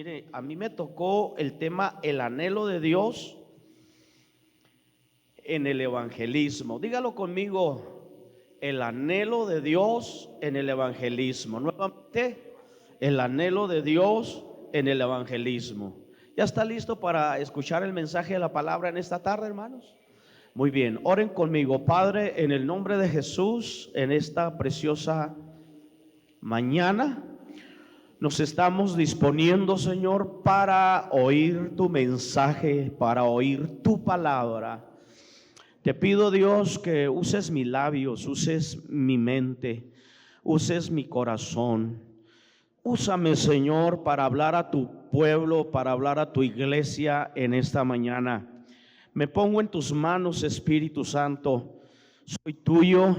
Mire, a mí me tocó el tema el anhelo de Dios en el evangelismo. Dígalo conmigo, el anhelo de Dios en el evangelismo. Nuevamente, el anhelo de Dios en el evangelismo. ¿Ya está listo para escuchar el mensaje de la palabra en esta tarde, hermanos? Muy bien, oren conmigo. Padre, en el nombre de Jesús, en esta preciosa mañana, nos estamos disponiendo, Señor, para oír tu mensaje, para oír tu palabra. Te pido, Dios, que uses mis labios, uses mi mente, uses mi corazón. Úsame, Señor, para hablar a tu pueblo, para hablar a tu iglesia en esta mañana. Me pongo en tus manos, Espíritu Santo. Soy tuyo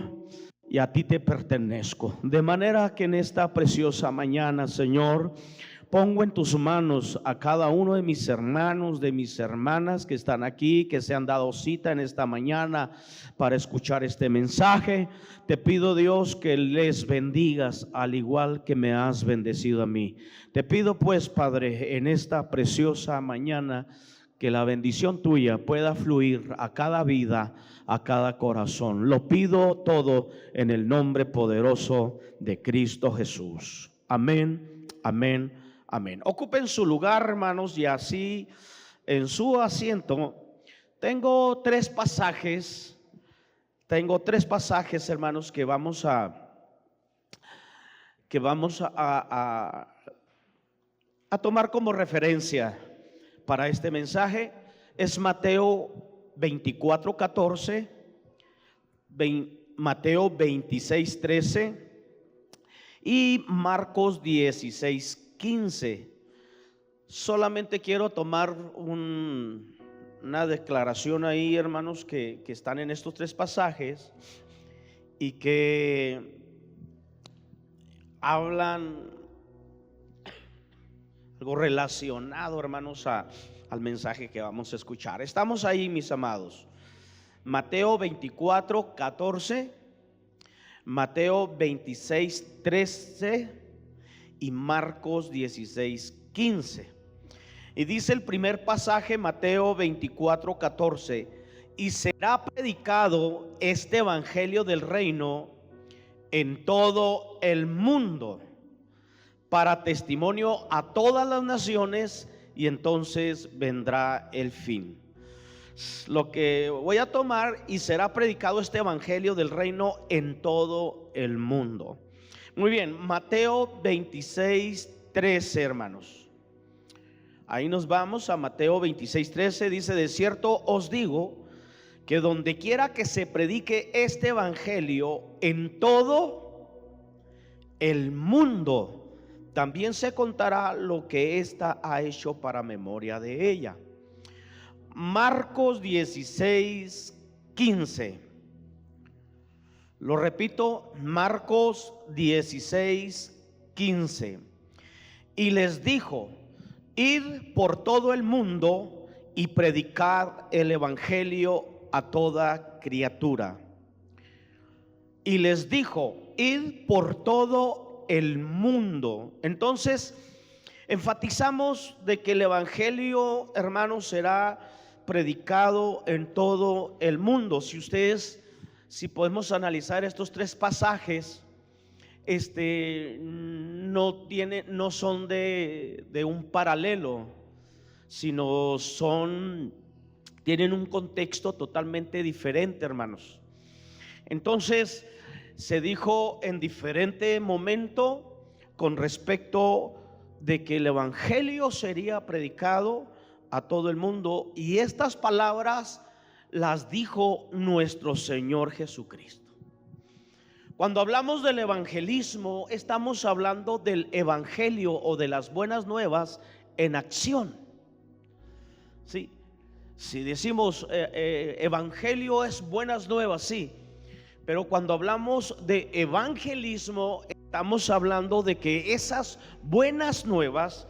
y a ti te pertenezco. De manera que en esta preciosa mañana, Señor, pongo en tus manos a cada uno de mis hermanos, de mis hermanas que están aquí, que se han dado cita en esta mañana para escuchar este mensaje. Te pido, Dios, que les bendigas al igual que me has bendecido a mí. Te pido pues, Padre, en esta preciosa mañana, que la bendición tuya pueda fluir a cada vida, a cada corazón. Lo pido todo en el nombre poderoso de Cristo Jesús. Amén, amén, amén. Ocupen su lugar, hermanos, y así en su asiento. Tengo tres pasajes, hermanos, que vamos a tomar como referencia para este mensaje. Es Mateo 24:14, Mateo 26:13 y Marcos 16:15. Solamente quiero tomar una declaración ahí, hermanos, que están en estos tres pasajes y que hablan algo relacionado, hermanos, al mensaje que vamos a escuchar. Estamos ahí, mis amados. Mateo 24:14, Mateo 26:13 y Marcos 16:15. Y dice el primer pasaje, Mateo 24:14: y será predicado este evangelio del reino en todo el mundo, para testimonio a todas las naciones, y entonces vendrá el fin. Lo que voy a tomar: y será predicado este evangelio del reino en todo el mundo. Muy bien, Mateo 26:13, hermanos. Ahí nos vamos a Mateo 26:13. Dice: de cierto os digo que donde quiera que se predique este evangelio en todo el mundo, también se contará lo que ésta ha hecho para memoria de ella. Marcos 16:15. Lo repito, Marcos 16:15. Y les dijo: id por todo el mundo y predicad el evangelio a toda criatura. Y les dijo: id por todo el mundo. Entonces enfatizamos de que el evangelio, hermanos, será predicado en todo el mundo. Si podemos analizar estos tres pasajes, no son de un paralelo, sino tienen un contexto totalmente diferente, hermanos. Entonces se dijo en diferente momento con respecto de que el evangelio sería predicado a todo el mundo, y estas palabras las dijo nuestro Señor Jesucristo. Cuando hablamos del evangelismo, estamos hablando del evangelio o de las buenas nuevas en acción. Sí, si decimos evangelio es buenas nuevas, sí. Pero cuando hablamos de evangelismo, estamos hablando de que esas buenas nuevas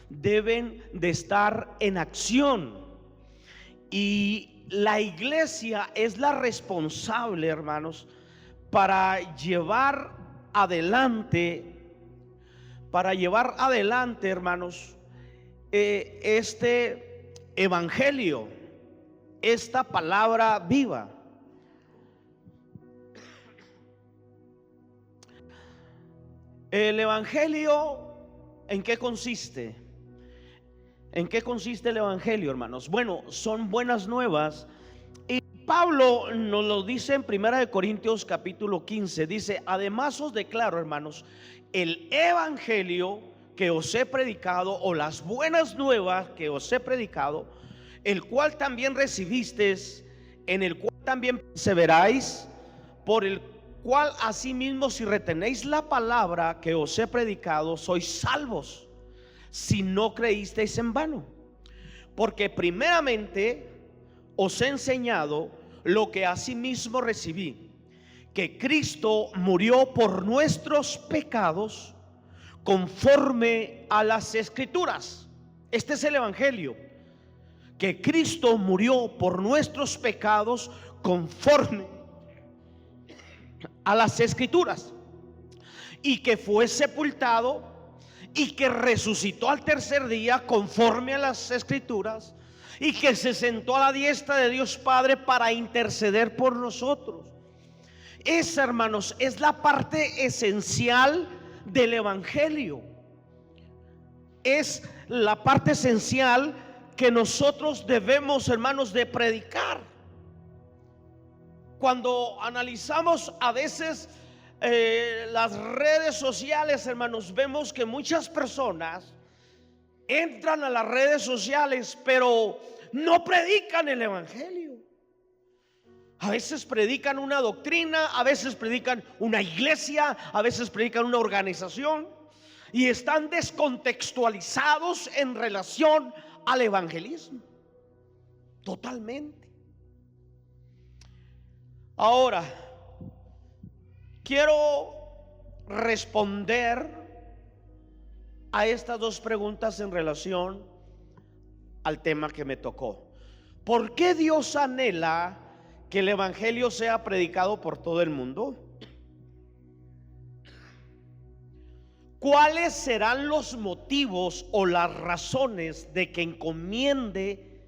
deben de estar en acción. Y la iglesia es la responsable, hermanos, para llevar adelante, hermanos, este evangelio, esta palabra viva. El evangelio, ¿en qué consiste? ¿En qué consiste el evangelio, hermanos? Bueno, son buenas nuevas. Y Pablo nos lo dice en 1 Corintios capítulo 15. Dice: además os declaro, hermanos, el evangelio que os he predicado, o las buenas nuevas que os he predicado, el cual también recibisteis, en el cual también perseveráis, por el cual asimismo, si retenéis la palabra que os he predicado, sois salvos, si no creísteis en vano. Porque primeramente os he enseñado lo que asimismo recibí, que Cristo murió por nuestros pecados conforme a las Escrituras. Este es el evangelio, que Cristo murió por nuestros pecados conforme a las Escrituras, y que fue sepultado y que resucitó al tercer día conforme a las Escrituras, y que se sentó a la diestra de Dios Padre para interceder por nosotros. Esa, hermanos, es la parte esencial del evangelio. Es la parte esencial que nosotros debemos, hermanos, de predicar. Cuando analizamos a veces las redes sociales, hermanos, vemos que muchas personas entran a las redes sociales, pero no predican el evangelio. A veces predican una doctrina, a veces predican una iglesia, a veces predican una organización, y están descontextualizados en relación al evangelismo, totalmente. Ahora, quiero responder a estas dos preguntas en relación al tema que me tocó. ¿Por qué Dios anhela que el evangelio sea predicado por todo el mundo? ¿Cuáles serán los motivos o las razones de que encomiende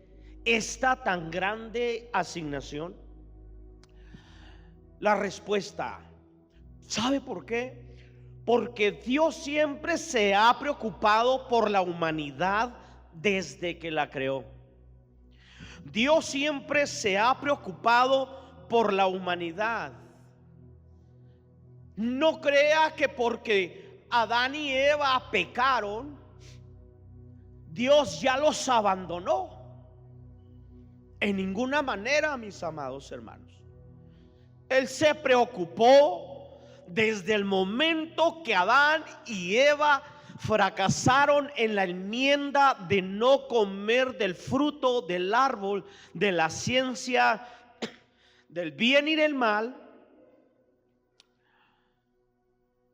esta tan grande asignación? La respuesta, ¿sabe por qué? Porque Dios siempre se ha preocupado por la humanidad desde que la creó. Dios siempre se ha preocupado por la humanidad. No crea que porque Adán y Eva pecaron, Dios ya los abandonó. En ninguna manera, mis amados hermanos. Él se preocupó desde el momento que Adán y Eva fracasaron en la enmienda de no comer del fruto del árbol de la ciencia del bien y del mal.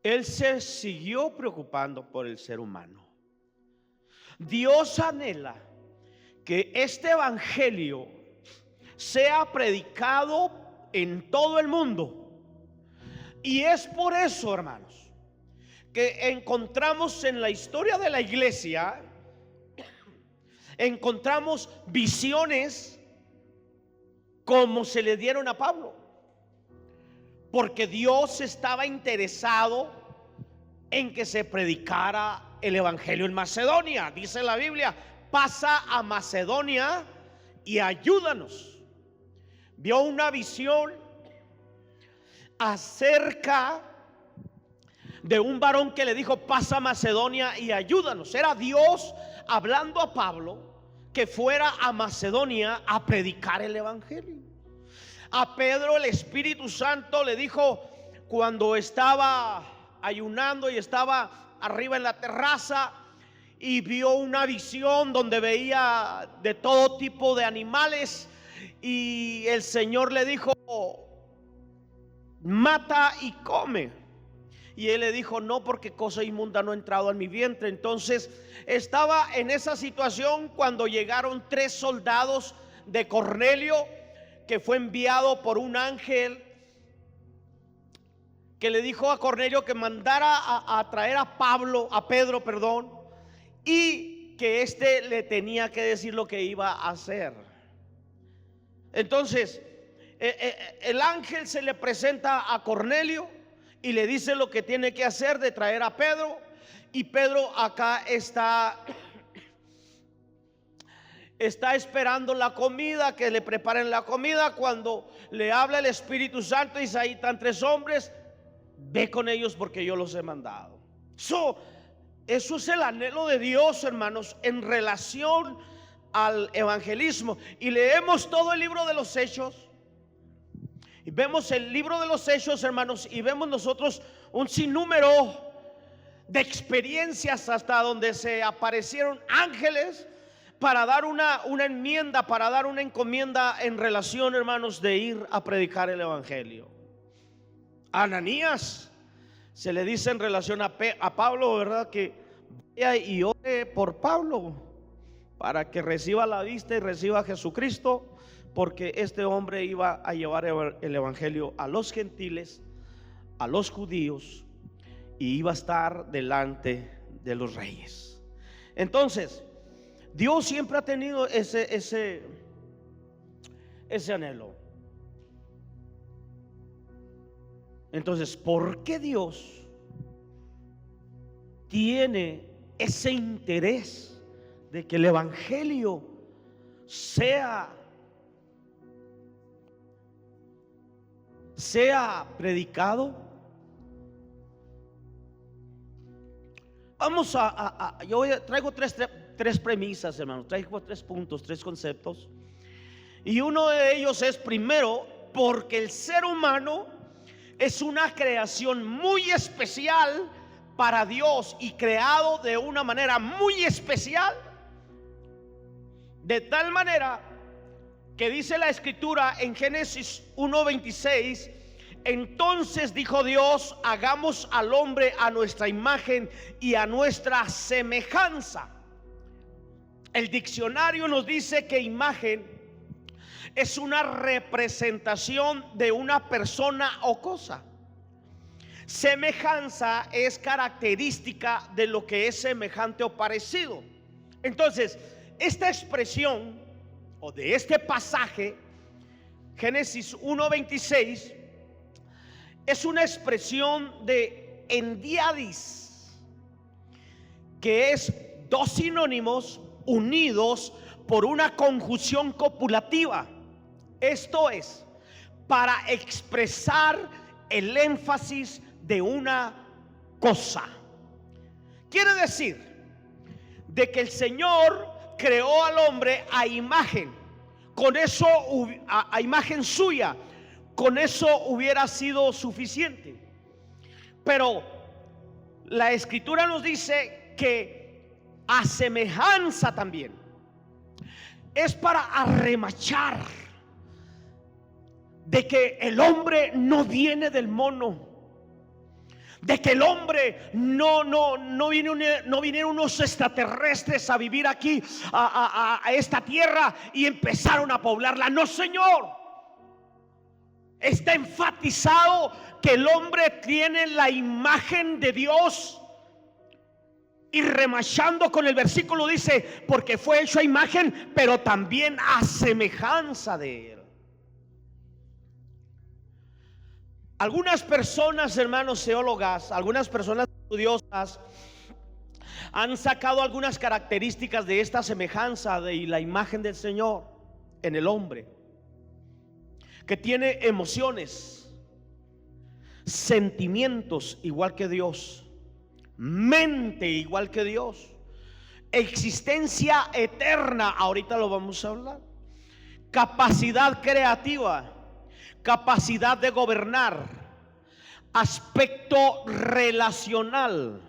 Él se siguió preocupando por el ser humano. Dios anhela que este evangelio sea predicado en todo el mundo, y es por eso, hermanos, que encontramos en la historia de la iglesia, encontramos visiones como se le dieron a Pablo, porque Dios estaba interesado en que se predicara el evangelio en Macedonia. Dice la Biblia: pasa a Macedonia y ayúdanos. Vio una visión acerca de un varón que le dijo: pasa a Macedonia y ayúdanos. Era Dios hablando a Pablo que fuera a Macedonia a predicar el evangelio. A Pedro el Espíritu Santo le dijo, cuando estaba ayunando y estaba arriba en la terraza y vio una visión donde veía de todo tipo de animales, y el Señor le dijo: mata y come. Y él le dijo: no, porque cosa inmunda no ha entrado en mi vientre. Entonces estaba en esa situación cuando llegaron 3 soldados de Cornelio, que fue enviado por un ángel que le dijo a Cornelio que mandara a traer a Pedro, y que éste le tenía que decir lo que iba a hacer. Entonces el ángel se le presenta a Cornelio y le dice lo que tiene que hacer, de traer a Pedro. Y Pedro acá está esperando la comida, que le preparen la comida. Cuando le habla el Espíritu Santo, dice: ahí están 3 hombres, ve con ellos porque yo los he mandado. Eso es el anhelo de Dios, hermanos, en relación al evangelismo. Y leemos todo el libro de los Hechos, y vemos el libro de los Hechos, hermanos, y vemos nosotros un sinnúmero de experiencias, hasta donde se aparecieron ángeles para dar una enmienda, para dar una encomienda en relación, hermanos, de ir a predicar el evangelio. A Ananías se le dice en relación a Pablo, ¿verdad?, que vaya y ore por Pablo para que reciba la vista y reciba a Jesucristo, porque este hombre iba a llevar el evangelio a los gentiles, a los judíos, y iba a estar delante de los reyes. Entonces, Dios siempre ha tenido ese anhelo. Entonces, ¿por qué Dios tiene ese interés de que el evangelio sea predicado? Vamos traigo tres premisas, hermanos. Traigo 3 puntos, 3 conceptos. Y uno de ellos es, primero, porque el ser humano es una creación muy especial para Dios y creado de una manera muy especial, de tal manera que dice la Escritura en Génesis 1:26: entonces dijo Dios: hagamos al hombre a nuestra imagen y a nuestra semejanza. El diccionario nos dice que imagen es una representación de una persona o cosa. Semejanza es característica de lo que es semejante o parecido. Entonces, esta expresión, o de este pasaje, Génesis 1:26, es una expresión de endiadis, que es 2 sinónimos unidos por una conjunción copulativa. Esto es, para expresar el énfasis de una cosa. Quiere decir de que el Señor creó al hombre a imagen. Con eso, a imagen suya, con eso hubiera sido suficiente. Pero la Escritura nos dice que a semejanza también es para arremachar de que el hombre no viene del mono, de que el hombre no vinieron unos extraterrestres a vivir aquí a esta tierra y empezaron a poblarla. No, Señor. Está enfatizado que el hombre tiene la imagen de Dios, y remachando con el versículo dice: porque fue hecho a imagen, pero también a semejanza de Él. Algunas personas, hermanos teólogas, algunas personas estudiosas han sacado algunas características de esta semejanza de la imagen del Señor en el hombre: que tiene emociones, sentimientos igual que Dios, mente igual que Dios, existencia eterna, ahorita lo vamos a hablar, capacidad creativa, capacidad de gobernar, aspecto relacional,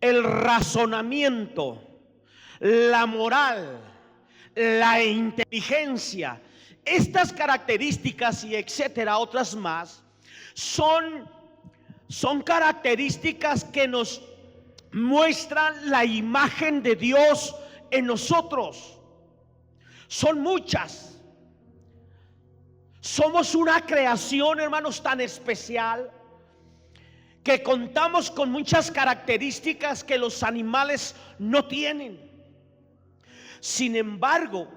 el razonamiento, la moral, la inteligencia. Estas características y etcétera, otras más, son características que nos muestran la imagen de Dios en nosotros. Son muchas. Somos una creación, hermanos, tan especial que contamos con muchas características que los animales no tienen. Sin embargo,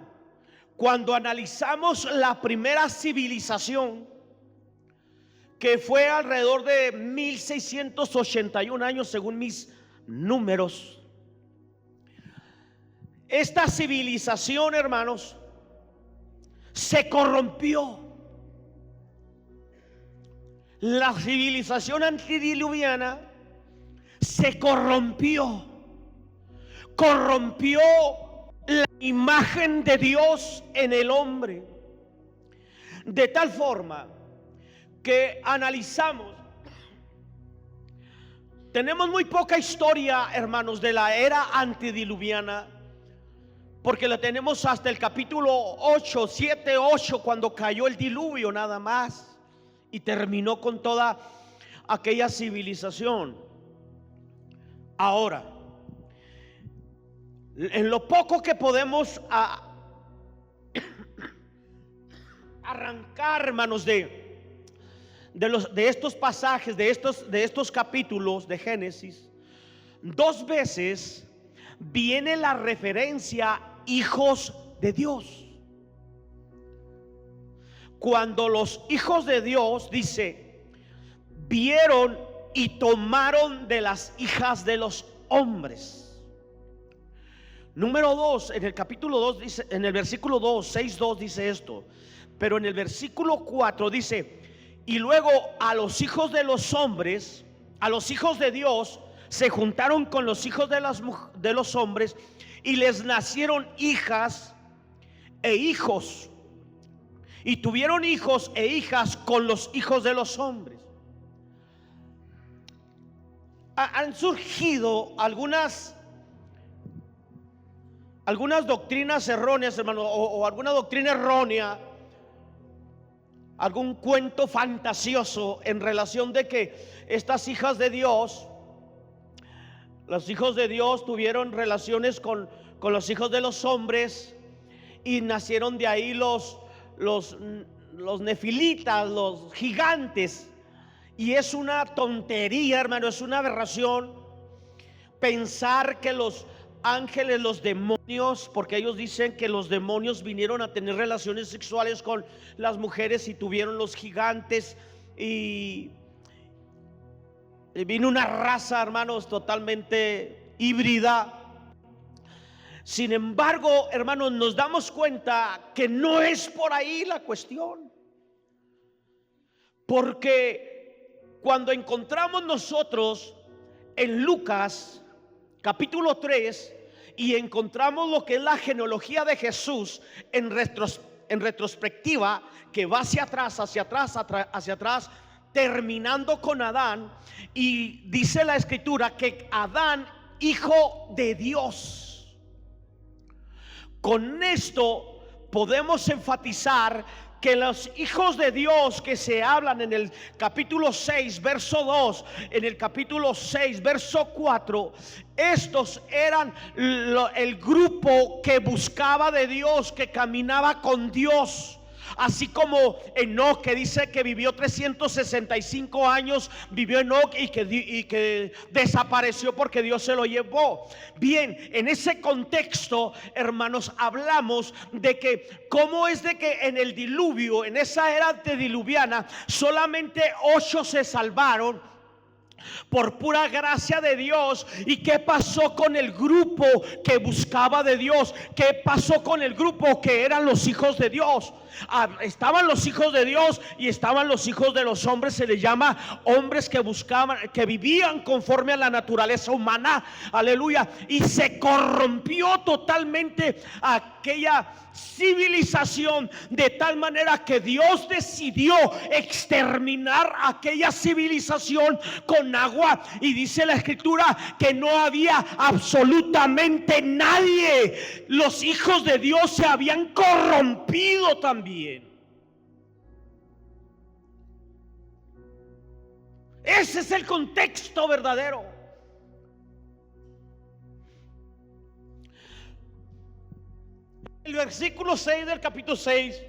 cuando analizamos la primera civilización, que fue alrededor de 1681 años según mis números, esta civilización, hermanos, se corrompió. La civilización antediluviana se corrompió la imagen de Dios en el hombre, de tal forma que analizamos, tenemos muy poca historia, hermanos, de la era antediluviana, porque la tenemos hasta el capítulo 8, 7, 8, cuando cayó el diluvio nada más y terminó con toda aquella civilización. Ahora, en lo poco que podemos arrancar, hermanos, de estos pasajes, de estos capítulos de Génesis, dos veces viene la referencia hijos de Dios. Cuando los hijos de Dios, dice, vieron y tomaron de las hijas de los hombres. Número 2, en el capítulo 2 dice, en el versículo 2, 6:2 dice esto, pero en el versículo 4 dice, y luego a los hijos de los hombres, a los hijos de Dios, se juntaron con los hijos de los hombres y les nacieron hijas e hijos, y tuvieron hijos e hijas con los hijos de los hombres. Han surgido algunas doctrinas erróneas, hermano, o alguna doctrina errónea, algún cuento fantasioso en relación de que estas hijas de Dios, los hijos de Dios tuvieron relaciones con los hijos de los hombres y nacieron de ahí los nefilitas, los gigantes. Y es una tontería, hermano, es una aberración pensar que los ángeles, los demonios, porque ellos dicen que los demonios vinieron a tener relaciones sexuales con las mujeres y tuvieron los gigantes, y vino una raza, hermanos, totalmente híbrida. Sin embargo, hermanos, nos damos cuenta que no es por ahí la cuestión, porque cuando encontramos nosotros en Lucas capítulo 3 y encontramos lo que es la genealogía de Jesús en retrospectiva, que va hacia atrás, terminando con Adán, y dice la escritura que Adán, hijo de Dios. Con esto podemos enfatizar que los hijos de Dios que se hablan en el capítulo 6 verso 2, en el capítulo 6 verso 4, estos eran el grupo que buscaba de Dios, que caminaba con Dios. Así como Enoc, que dice que vivió 365 años, vivió Enoc y que desapareció porque Dios se lo llevó. Bien, en ese contexto, hermanos, hablamos de que cómo es de que en el diluvio, en esa era antediluviana, solamente 8 se salvaron por pura gracia de Dios. ¿Y qué pasó con el grupo que buscaba de Dios? ¿Qué pasó con el grupo que eran los hijos de Dios? Estaban los hijos de Dios y estaban los hijos de los hombres. Se les llama hombres que buscaban, que vivían conforme a la naturaleza humana. Aleluya. Y se corrompió totalmente aquella civilización, de tal manera que Dios decidió exterminar aquella civilización con agua. Y dice la escritura que no había absolutamente nadie. Los hijos de Dios se habían corrompido también. Ese es el contexto verdadero. El versículo 6 del capítulo 6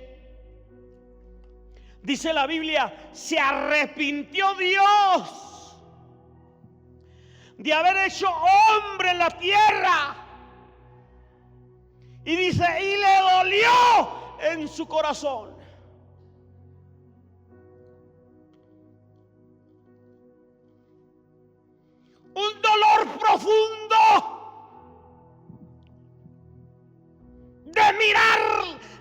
dice la Biblia: se arrepintió Dios de haber hecho hombre en la tierra Y dice, y le dolió en su corazón. Un dolor profundo de mirar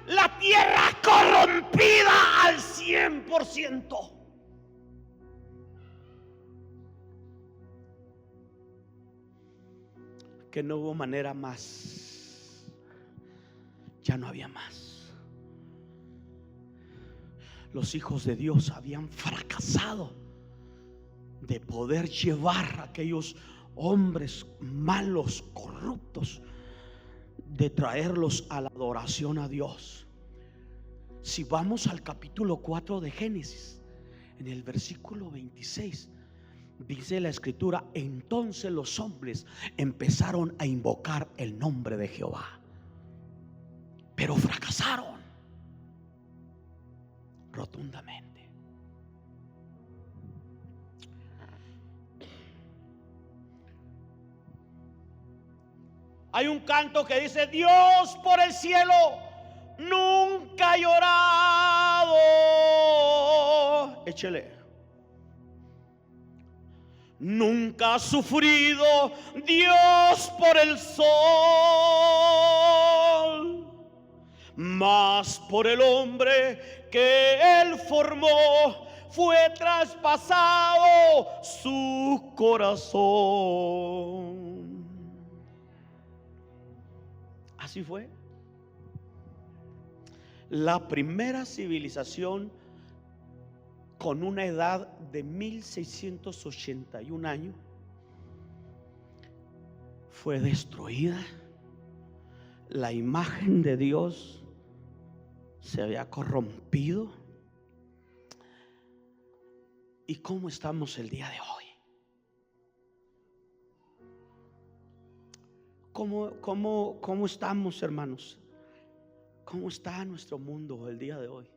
la tierra corrompida al 100%. Que no hubo manera más. Ya no había más. Los hijos de Dios habían fracasado de poder llevar a aquellos hombres malos, corruptos, de traerlos a la adoración a Dios. Si vamos al capítulo 4 de Génesis, en el versículo 26, dice la escritura: entonces los hombres empezaron a invocar el nombre de Jehová, pero fracasaron rotundamente. Hay un canto que dice: Dios por el cielo nunca ha llorado. Échele. Nunca ha sufrido Dios por el sol, mas por el hombre que Él formó fue traspasado su corazón. Así fue. La primera civilización con una edad de 1681 años fue destruida. La imagen de Dios se había corrompido. ¿Y cómo estamos el día de hoy? ¿Cómo estamos, hermanos? ¿Cómo está nuestro mundo el día de hoy?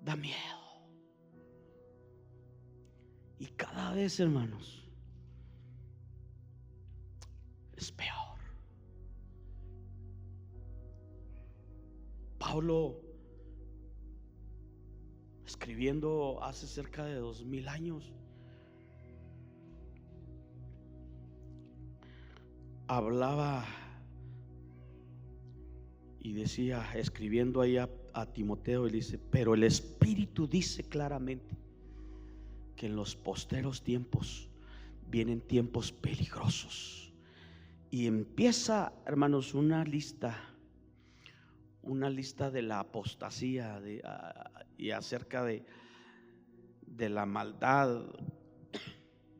Da miedo. Y cada vez, hermanos, es peor. Pablo, escribiendo hace cerca de 2000 años, hablaba y decía, escribiendo ahí a Timoteo, y dice: pero el Espíritu dice claramente que en los posteros tiempos vienen tiempos peligrosos. Y empieza, hermanos, una lista de la apostasía y acerca de la maldad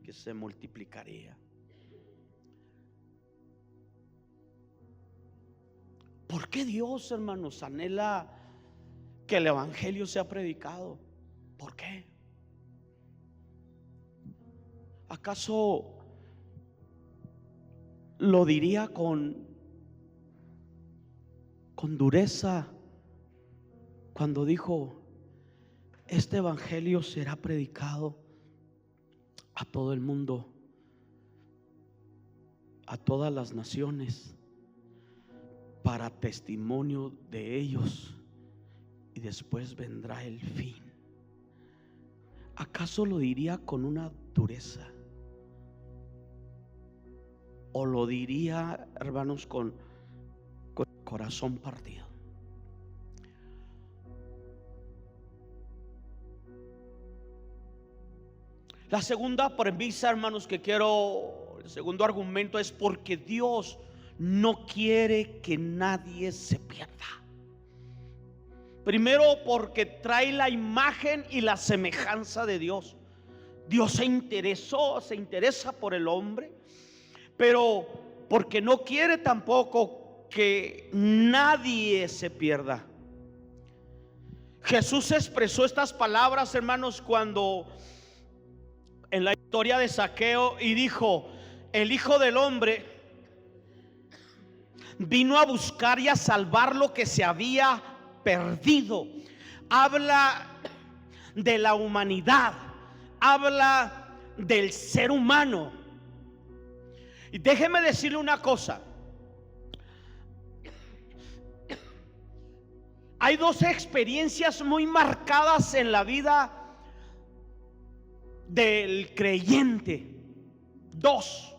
que se multiplicaría. ¿Por qué Dios, hermanos, anhela que el evangelio sea predicado? ¿Por qué? ¿Acaso lo diría con dureza cuando dijo: este evangelio será predicado a todo el mundo, a todas las naciones, para testimonio de ellos, y después vendrá el fin? ¿Acaso lo diría con una dureza? ¿O lo diría, hermanos, con corazón partido? La segunda premisa, hermanos, el segundo argumento es porque Dios no quiere que nadie se pierda. Primero, porque trae la imagen y la semejanza de Dios. Dios se interesa por el hombre, pero porque no quiere tampoco que nadie se pierda. Jesús expresó estas palabras, hermanos, cuando en la historia de Zaqueo, y dijo: el Hijo del Hombre vino a buscar y a salvar lo que se había perdido. Habla de la humanidad, habla del ser humano. Y déjeme decirle una cosa: Hay dos experiencias muy marcadas en la vida del creyente. Dos.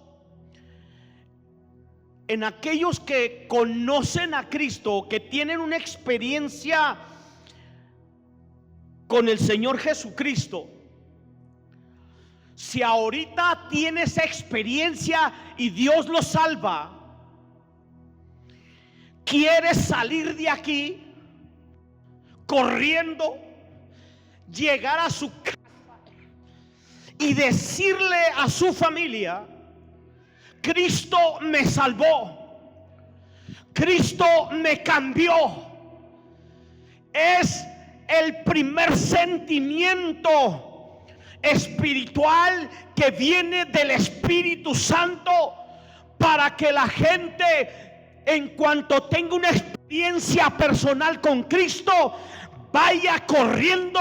En aquellos que conocen a Cristo, que tienen una experiencia con el Señor Jesucristo. Si ahorita tiene esa experiencia y Dios lo salva, quiere salir de aquí corriendo, llegar a su casa y decirle a su familia: Cristo me salvó, Cristo me cambió. Es el primer sentimiento espiritual que viene del Espíritu Santo, para que la gente, en cuanto tenga una experiencia personal con Cristo, vaya corriendo,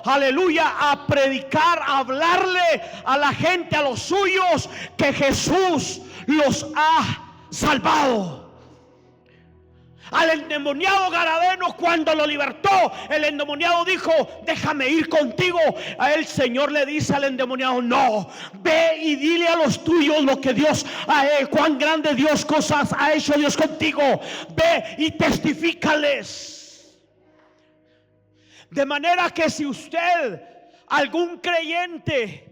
aleluya, a predicar, a hablarle a la gente, a los suyos, que Jesús los ha salvado. Al endemoniado gadareno, cuando lo libertó, el endemoniado dijo: déjame ir contigo. A él, el Señor le dice al endemoniado: no, ve y dile a los tuyos lo que Dios ha hecho, cuán grande Dios cosas ha hecho Dios contigo. Ve y testifícales. De manera que si usted, algún creyente,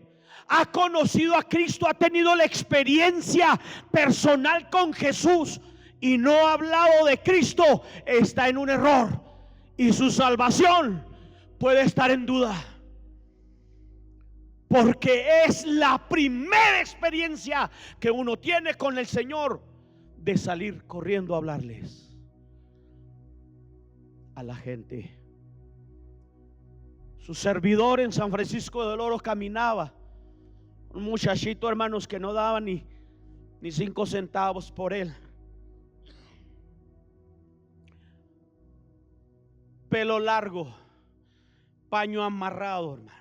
ha conocido a Cristo, ha tenido la experiencia personal con Jesús y no ha hablado de Cristo, está en un error y su salvación puede estar en duda, porque es la primera experiencia que uno tiene con el Señor, de salir corriendo a hablarles a la gente. Su servidor en San Francisco del Oro caminaba, un muchachito, hermanos, que no daba ni 5 centavos por él. Pelo largo, paño amarrado, hermano,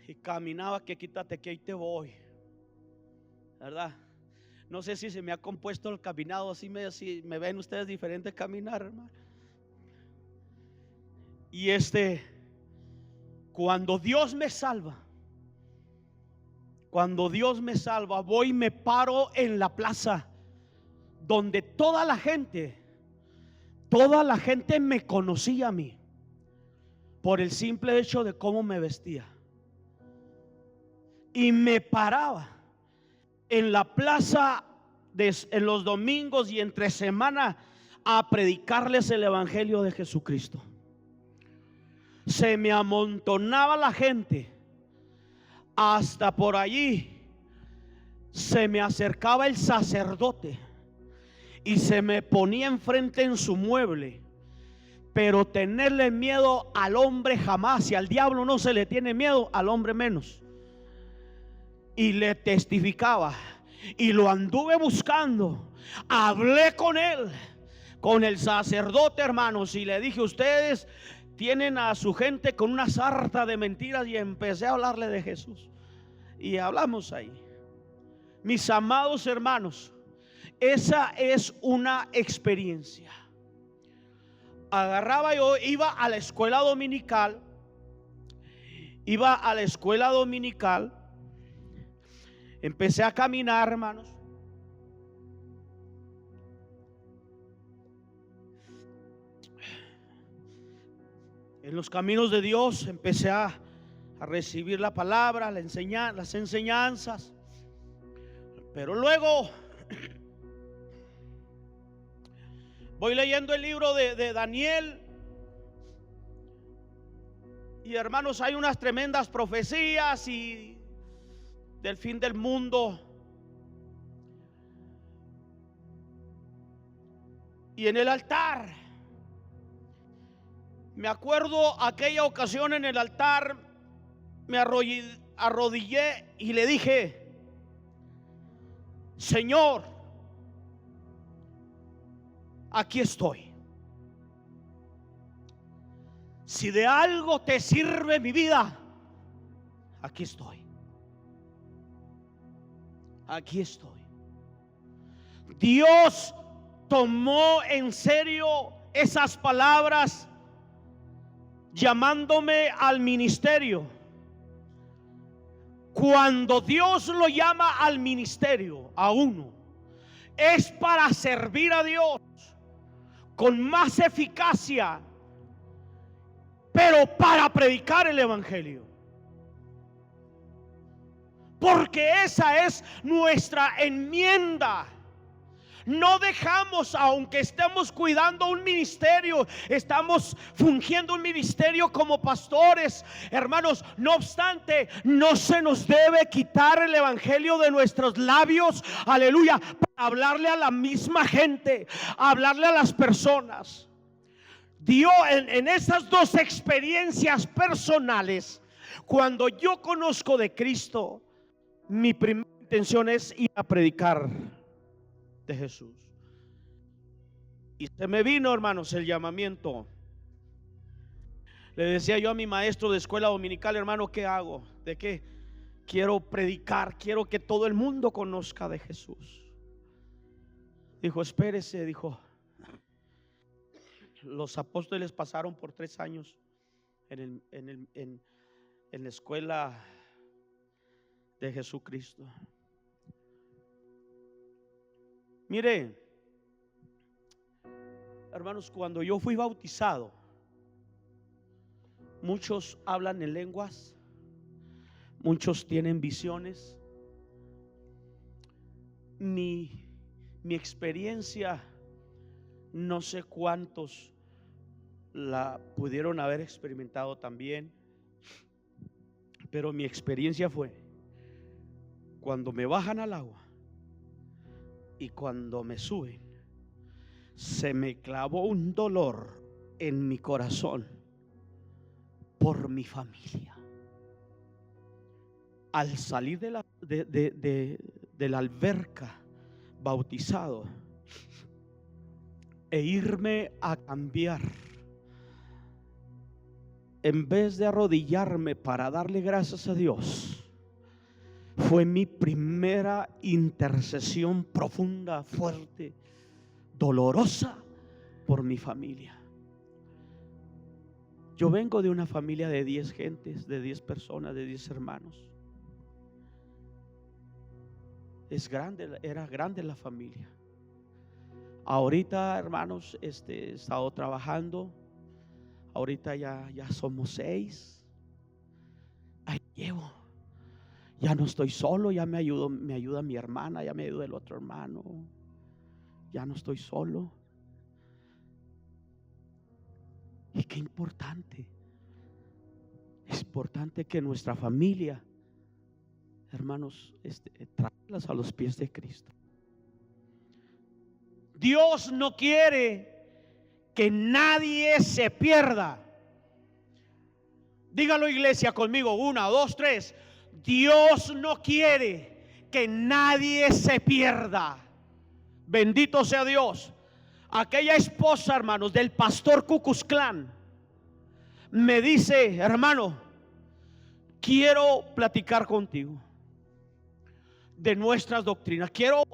y caminaba que quítate que ahí te voy, ¿verdad? No sé si se me ha compuesto el caminado, si me ven ustedes diferente caminar, hermano. Y cuando Dios me salva, voy y me paro en la plaza donde toda la gente me conocía a mí por el simple hecho de cómo me vestía. Y me paraba en la plaza en los domingos y entre semana a predicarles el evangelio de Jesucristo. Se me amontonaba la gente, hasta por allí se me acercaba el sacerdote y se me ponía enfrente en su mueble. Pero tenerle miedo al hombre jamás. Si al diablo no se le tiene miedo, al hombre menos. Y le testificaba, y lo anduve buscando. Hablé con él, con el sacerdote, hermanos, y le dije: ustedes tienen a su gente con una sarta de mentiras. Y empecé a hablarle de Jesús y hablamos ahí. Mis amados hermanos, esa es una experiencia. Agarraba, yo iba a la escuela dominical. Empecé a caminar, hermanos. En los caminos de Dios empecé a recibir la palabra, las enseñanzas. Pero luego voy leyendo el libro de Daniel. Y hermanos, hay unas tremendas profecías y del fin del mundo. Y en el altar, me acuerdo aquella ocasión en el altar, me arrodillé y le dije: Señor, aquí estoy. Si de algo te sirve mi vida, aquí estoy. Aquí estoy. Dios tomó en serio esas palabras llamándome al ministerio. Cuando Dios lo llama al ministerio a uno, es para servir a Dios con más eficacia, pero para predicar el evangelio. Porque esa es nuestra enmienda. No dejamos, aunque estemos cuidando un ministerio, estamos fungiendo un ministerio como pastores, hermanos, no obstante, no se nos debe quitar el evangelio de nuestros labios, aleluya, para hablarle a la misma gente, hablarle a las personas. Dios, en esas dos experiencias personales, cuando yo conozco de Cristo, mi primera intención es ir a predicar de Jesús. Y se me vino, hermanos, el llamamiento. Le decía yo a mi maestro de escuela dominical: hermano, ¿qué hago? ¿De qué? Quiero predicar, quiero que todo el mundo conozca de Jesús. Dijo: espérese, dijo, los apóstoles pasaron por 3 años en la escuela de Jesucristo. Mire, hermanos, cuando yo fui bautizado, muchos hablan en lenguas, muchos tienen visiones. Mi experiencia, no sé cuántos la pudieron haber experimentado también, pero mi experiencia fue cuando me bajan al agua y cuando me suben, se me clavó un dolor en mi corazón por mi familia. Al salir de la alberca bautizado e irme a cambiar, en vez de arrodillarme para darle gracias a Dios, fue mi primera intercesión profunda, fuerte, dolorosa por mi familia. Yo vengo de una familia de 10 gentes, de 10 personas, de 10 hermanos. Es grande, era grande la familia. Ahorita, hermanos, he estado trabajando. Ahorita ya somos 6. Ahí llevo. Ya no estoy solo, ya me ayuda mi hermana, ya me ayuda el otro hermano. Ya no estoy solo. Y qué importante. Es importante que nuestra familia, hermanos, traerlas a los pies de Cristo. Dios no quiere que nadie se pierda. Dígalo, iglesia, conmigo: 1, 2, 3. Dios no quiere que nadie se pierda. Bendito sea Dios. Aquella esposa, hermanos, del pastor Ku Klux Klan me dice: hermano, quiero platicar contigo de nuestras doctrinas. Quiero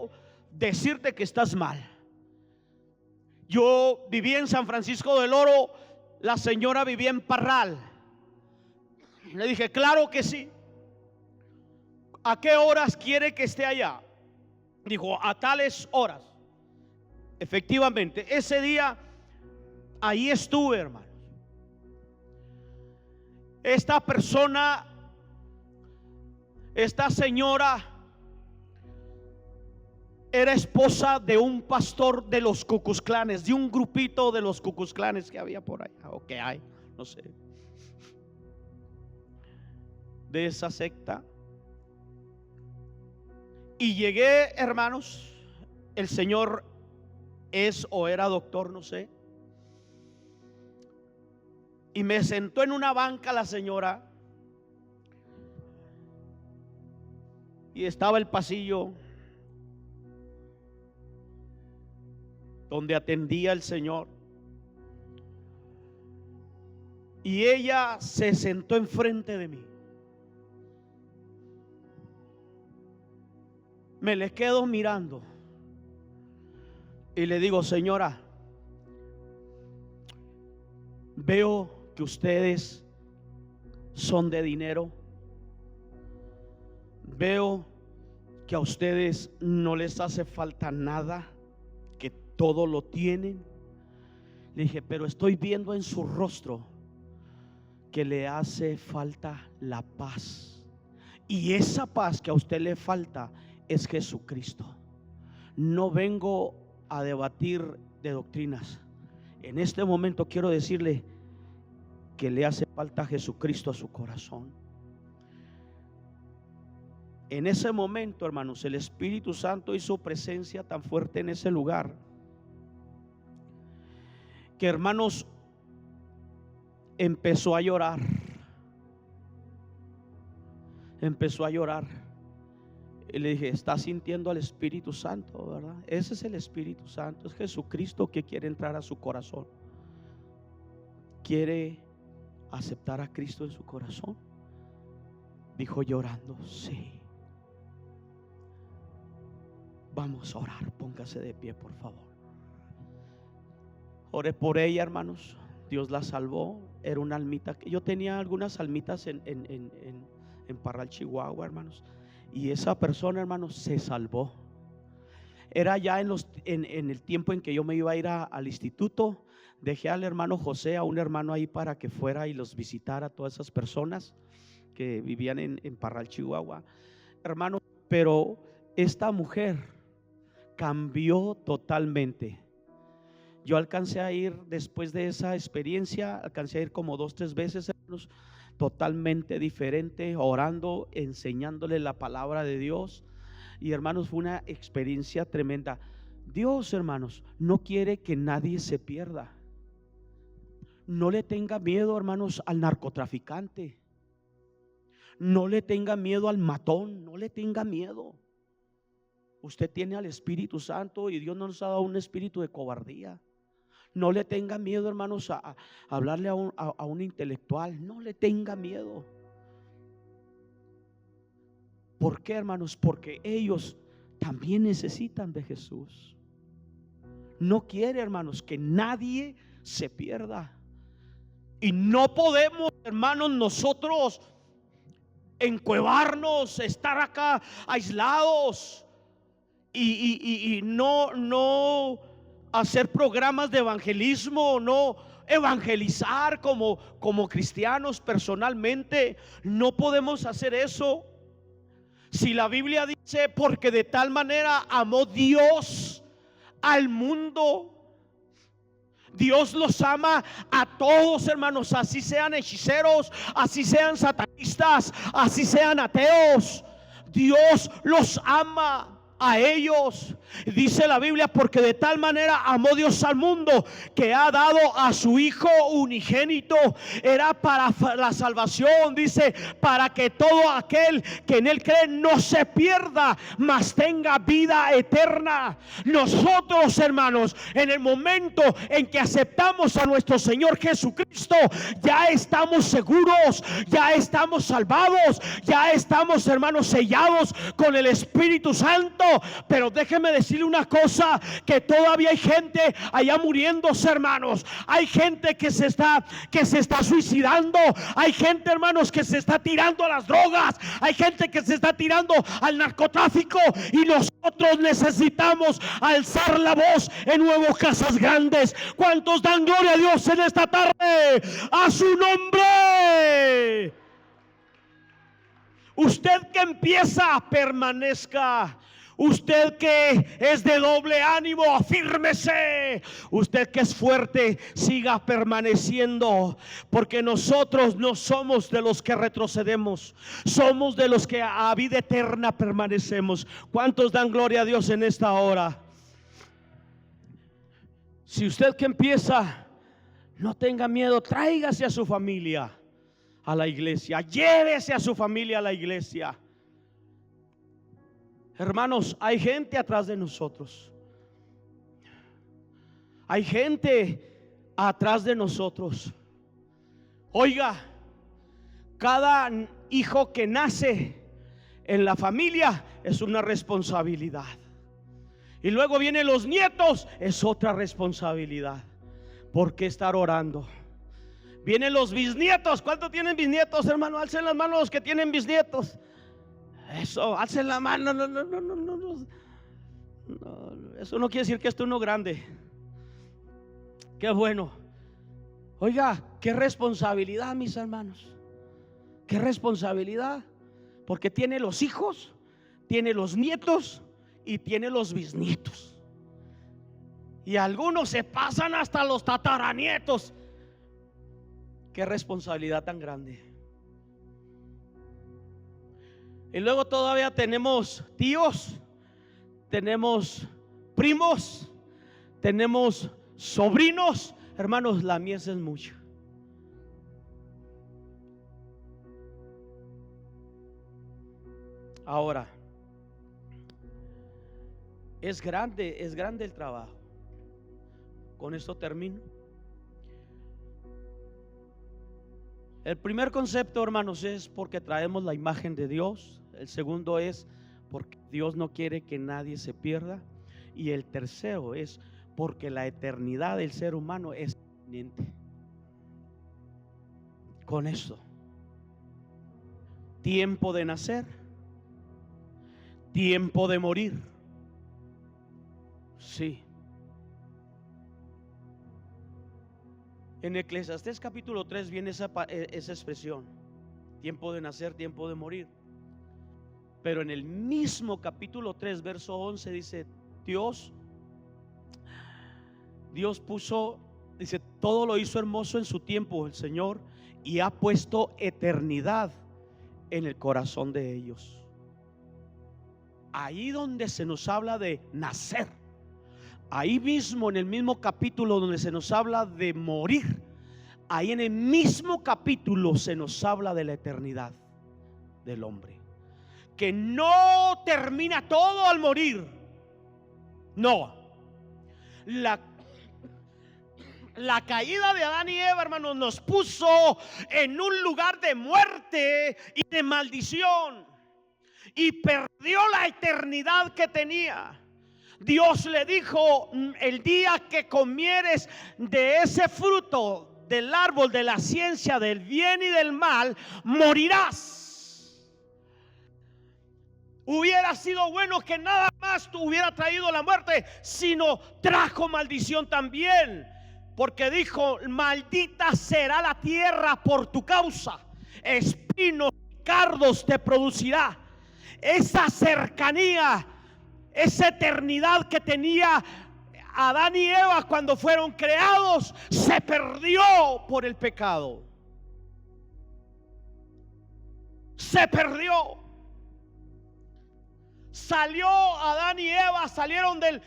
decirte que estás mal. Yo vivía en San Francisco del Oro, la señora vivía en Parral. Le dije: claro que sí. ¿A qué horas quiere que esté allá? Dijo: a tales horas. Efectivamente, ese día ahí estuve, hermanos. Esta persona, esta señora, era esposa de un pastor de los Ku Klux Klanes, de un grupito de los Ku Klux Klanes que había por allá, o que hay, no sé, de esa secta. Y llegué, hermanos, el señor es o era doctor, no sé, y me sentó en una banca la señora, y estaba el pasillo donde atendía el Señor, y ella se sentó enfrente de mí. Me le quedo mirando y le digo: señora, Veo que ustedes son de dinero. Veo que a ustedes no les hace falta nada, que todo lo tienen. Le dije, pero estoy viendo en su rostro que le hace falta la paz. Y esa paz que a usted le falta es Jesucristo. No vengo a debatir de doctrinas. En este momento quiero decirle que le hace falta Jesucristo a su corazón. En ese momento, hermanos, el Espíritu Santo hizo presencia tan fuerte en ese lugar que, hermanos, empezó a llorar. Empezó a llorar. Y le dije, ¿estás sintiendo al Espíritu Santo, verdad? Ese es el Espíritu Santo, es Jesucristo que quiere entrar a su corazón. ¿Quiere aceptar a Cristo en su corazón? Dijo llorando, sí. Vamos a orar, póngase de pie, por favor. Oré por ella, hermanos. Dios la salvó. Era una almita. Yo tenía algunas almitas en Parral, Chihuahua, hermanos. Y esa persona, hermanos, se salvó. Era ya en el tiempo en que yo me iba a ir al instituto. Dejé al hermano José, a un hermano ahí, para que fuera y los visitara a todas esas personas que vivían en Parral, Chihuahua, hermano. Pero esta mujer cambió totalmente. Yo alcancé a ir después de esa experiencia, alcancé a ir como 2, 3 veces, hermanos, totalmente diferente, orando, enseñándole la palabra de Dios. Y, hermanos, fue una experiencia tremenda. Dios, hermanos, no quiere que nadie se pierda. No le tenga miedo, hermanos, al narcotraficante. No le tenga miedo al matón. No le tenga miedo. Usted tiene al Espíritu Santo y Dios no nos ha dado un espíritu de cobardía. No le tenga miedo, hermanos, a hablarle a un intelectual. No le tenga miedo. ¿Por qué, hermanos? Porque ellos también necesitan de Jesús. No quiere, hermanos, que nadie se pierda. Y no podemos, hermanos, nosotros encuevarnos, estar acá aislados y no hacer programas de evangelismo, no evangelizar como cristianos personalmente. No podemos hacer eso. Si la Biblia dice, porque de tal manera amó Dios al mundo. Dios los ama a todos, hermanos, así sean hechiceros, así sean satanistas, así sean ateos. Dios los ama a ellos. Dice la Biblia, porque de tal manera amó Dios al mundo que ha dado a su Hijo unigénito. Era para la salvación, dice, para que todo aquel que en él cree no se pierda, mas tenga vida eterna. Nosotros, hermanos, en el momento en que aceptamos a nuestro Señor Jesucristo, ya estamos seguros, ya estamos salvados, ya estamos, hermanos, sellados con el Espíritu Santo. Pero déjeme decirle una cosa, que todavía hay gente allá muriéndose, hermanos. Hay gente que se está suicidando. Hay gente, hermanos, que se está tirando a las drogas. Hay gente que se está tirando al narcotráfico. Y nosotros necesitamos alzar la voz en Nuevos Casas Grandes. ¿Cuántos dan gloria a Dios en esta tarde? A su nombre. Usted que empieza, permanezca. Usted que es de doble ánimo, afírmese. Usted que es fuerte, siga permaneciendo, porque nosotros no somos de los que retrocedemos, somos de los que a vida eterna permanecemos. ¿Cuántos dan gloria a Dios en esta hora? Si usted que empieza, no tenga miedo, tráigase a su familia a la iglesia, llévese a su familia a la iglesia. Hermanos, hay gente atrás de nosotros. Hay gente atrás de nosotros. Oiga, cada hijo que nace en la familia es una responsabilidad. Y luego vienen los nietos, es otra responsabilidad. ¿Por qué estar orando? Vienen los bisnietos. ¿Cuántos tienen bisnietos, hermano? Alcen las manos los que tienen bisnietos. Eso, alcen la mano. No. Eso no quiere decir que esté uno grande. Qué bueno. Oiga, qué responsabilidad, mis hermanos. Qué responsabilidad. Porque tiene los hijos, tiene los nietos y tiene los bisnietos. Y algunos se pasan hasta los tataranietos. Qué responsabilidad tan grande. Y luego todavía tenemos tíos, tenemos primos, tenemos sobrinos. Hermanos, la mies es mucha. Ahora, es grande el trabajo. Con esto termino. El primer concepto, hermanos, es porque traemos la imagen de Dios. El segundo es porque Dios no quiere que nadie se pierda. Y el tercero es porque la eternidad del ser humano es inminente. Con esto, tiempo de nacer, tiempo de morir. Sí. En Eclesiastés capítulo 3 viene esa expresión: tiempo de nacer, tiempo de morir. Pero en el mismo capítulo 3 verso 11 dice: Dios puso, dice, todo lo hizo hermoso en su tiempo el Señor, y ha puesto eternidad en el corazón de ellos. Ahí donde se nos habla de nacer, ahí mismo en el mismo capítulo donde se nos habla de morir, ahí en el mismo capítulo se nos habla de la eternidad del hombre, que no termina todo al morir. No, la caída de Adán y Eva, hermanos, nos puso en un lugar de muerte y de maldición, y perdió la eternidad que tenía. Dios le dijo: el día que comieres de ese fruto del árbol de la ciencia del bien y del mal, morirás. Hubiera sido bueno que nada más hubiera traído la muerte, sino trajo maldición también. Porque dijo: maldita será la tierra por tu causa, espinos y cardos te producirá. Esa cercanía, esa eternidad que tenía Adán y Eva cuando fueron creados, se perdió por el pecado. Se perdió. Salió Adán y Eva, salieron del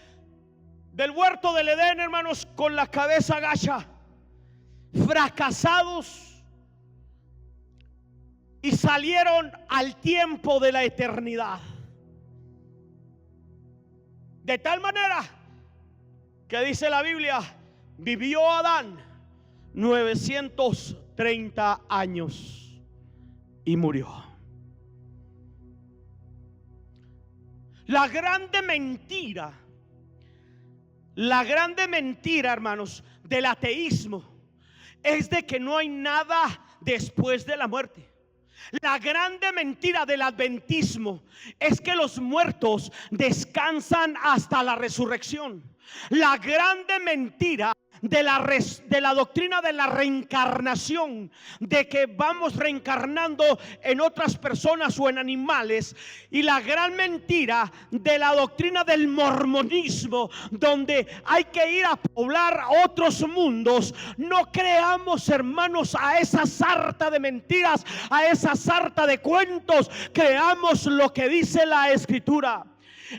huerto del Edén, hermanos, con la cabeza agacha, fracasados, y salieron al tiempo de la eternidad. De tal manera que dice la Biblia: vivió Adán 930 años y murió. La grande mentira, hermanos, del ateísmo es de que no hay nada después de la muerte. La grande mentira del adventismo es que los muertos descansan hasta la resurrección. La grande mentira de la doctrina de la reencarnación, de que vamos reencarnando en otras personas o en animales, y la gran mentira de la doctrina del mormonismo, donde hay que ir a poblar otros mundos. No creamos, hermanos, a esa sarta de mentiras, a esa sarta de cuentos. Creamos lo que dice la Escritura.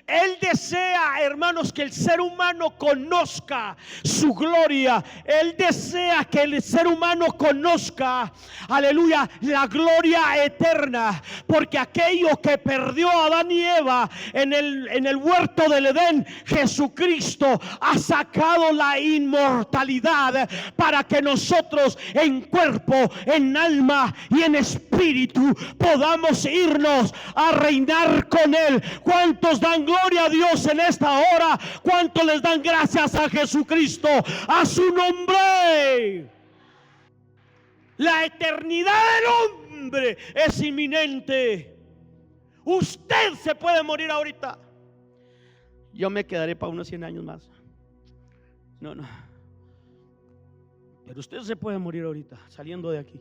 Él desea, hermanos, que el ser humano conozca su gloria. Él desea que el ser humano conozca, aleluya, la gloria eterna. Porque aquello que perdió Adán y Eva en el huerto del Edén, Jesucristo ha sacado la inmortalidad para que nosotros en cuerpo, en alma y en espíritu podamos irnos a reinar con Él. ¿Cuántos dan gloria a Dios en esta hora? ¿Cuántos les dan gracias a Jesucristo, a su nombre? La eternidad del hombre es inminente. Usted se puede morir ahorita. Yo me quedaré para unos 100 años más. No. Pero usted se puede morir ahorita, saliendo de aquí.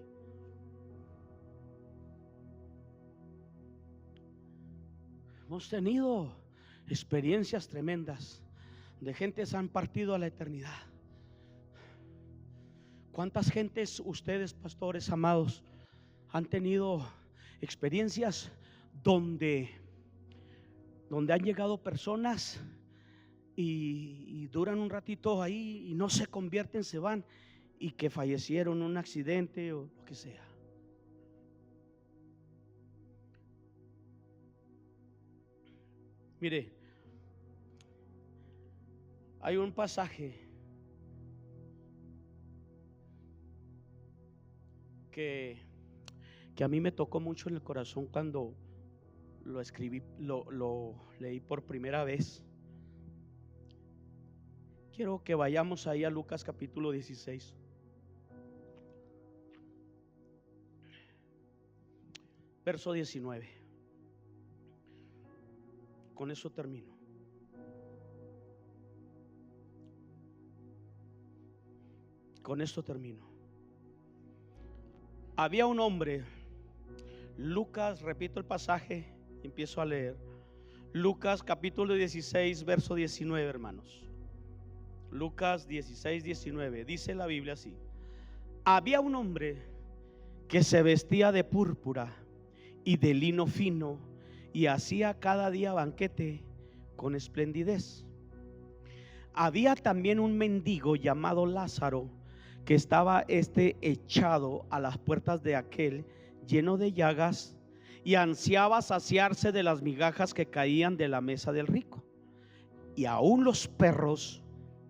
Hemos tenido experiencias tremendas de gentes han partido a la eternidad. ¿Cuántas gentes ustedes, pastores amados, han tenido experiencias donde han llegado personas y duran un ratito ahí y no se convierten, se van, y que fallecieron en un accidente o lo que sea? Mire, hay un pasaje que a mí me tocó mucho en el corazón cuando lo escribí, lo leí por primera vez. Quiero que vayamos ahí a Lucas capítulo 16. Verso 19. Con eso termino. Con esto termino. Había un hombre, Lucas, repito el pasaje, empiezo a leer. Lucas capítulo 16, verso 19, hermanos. Lucas 16, 19. Dice la Biblia así: había un hombre que se vestía de púrpura y de lino fino y hacía cada día banquete con esplendidez. Había también un mendigo llamado Lázaro, que estaba echado a las puertas de aquel, lleno de llagas, y ansiaba saciarse de las migajas que caían de la mesa del rico. Y aún los perros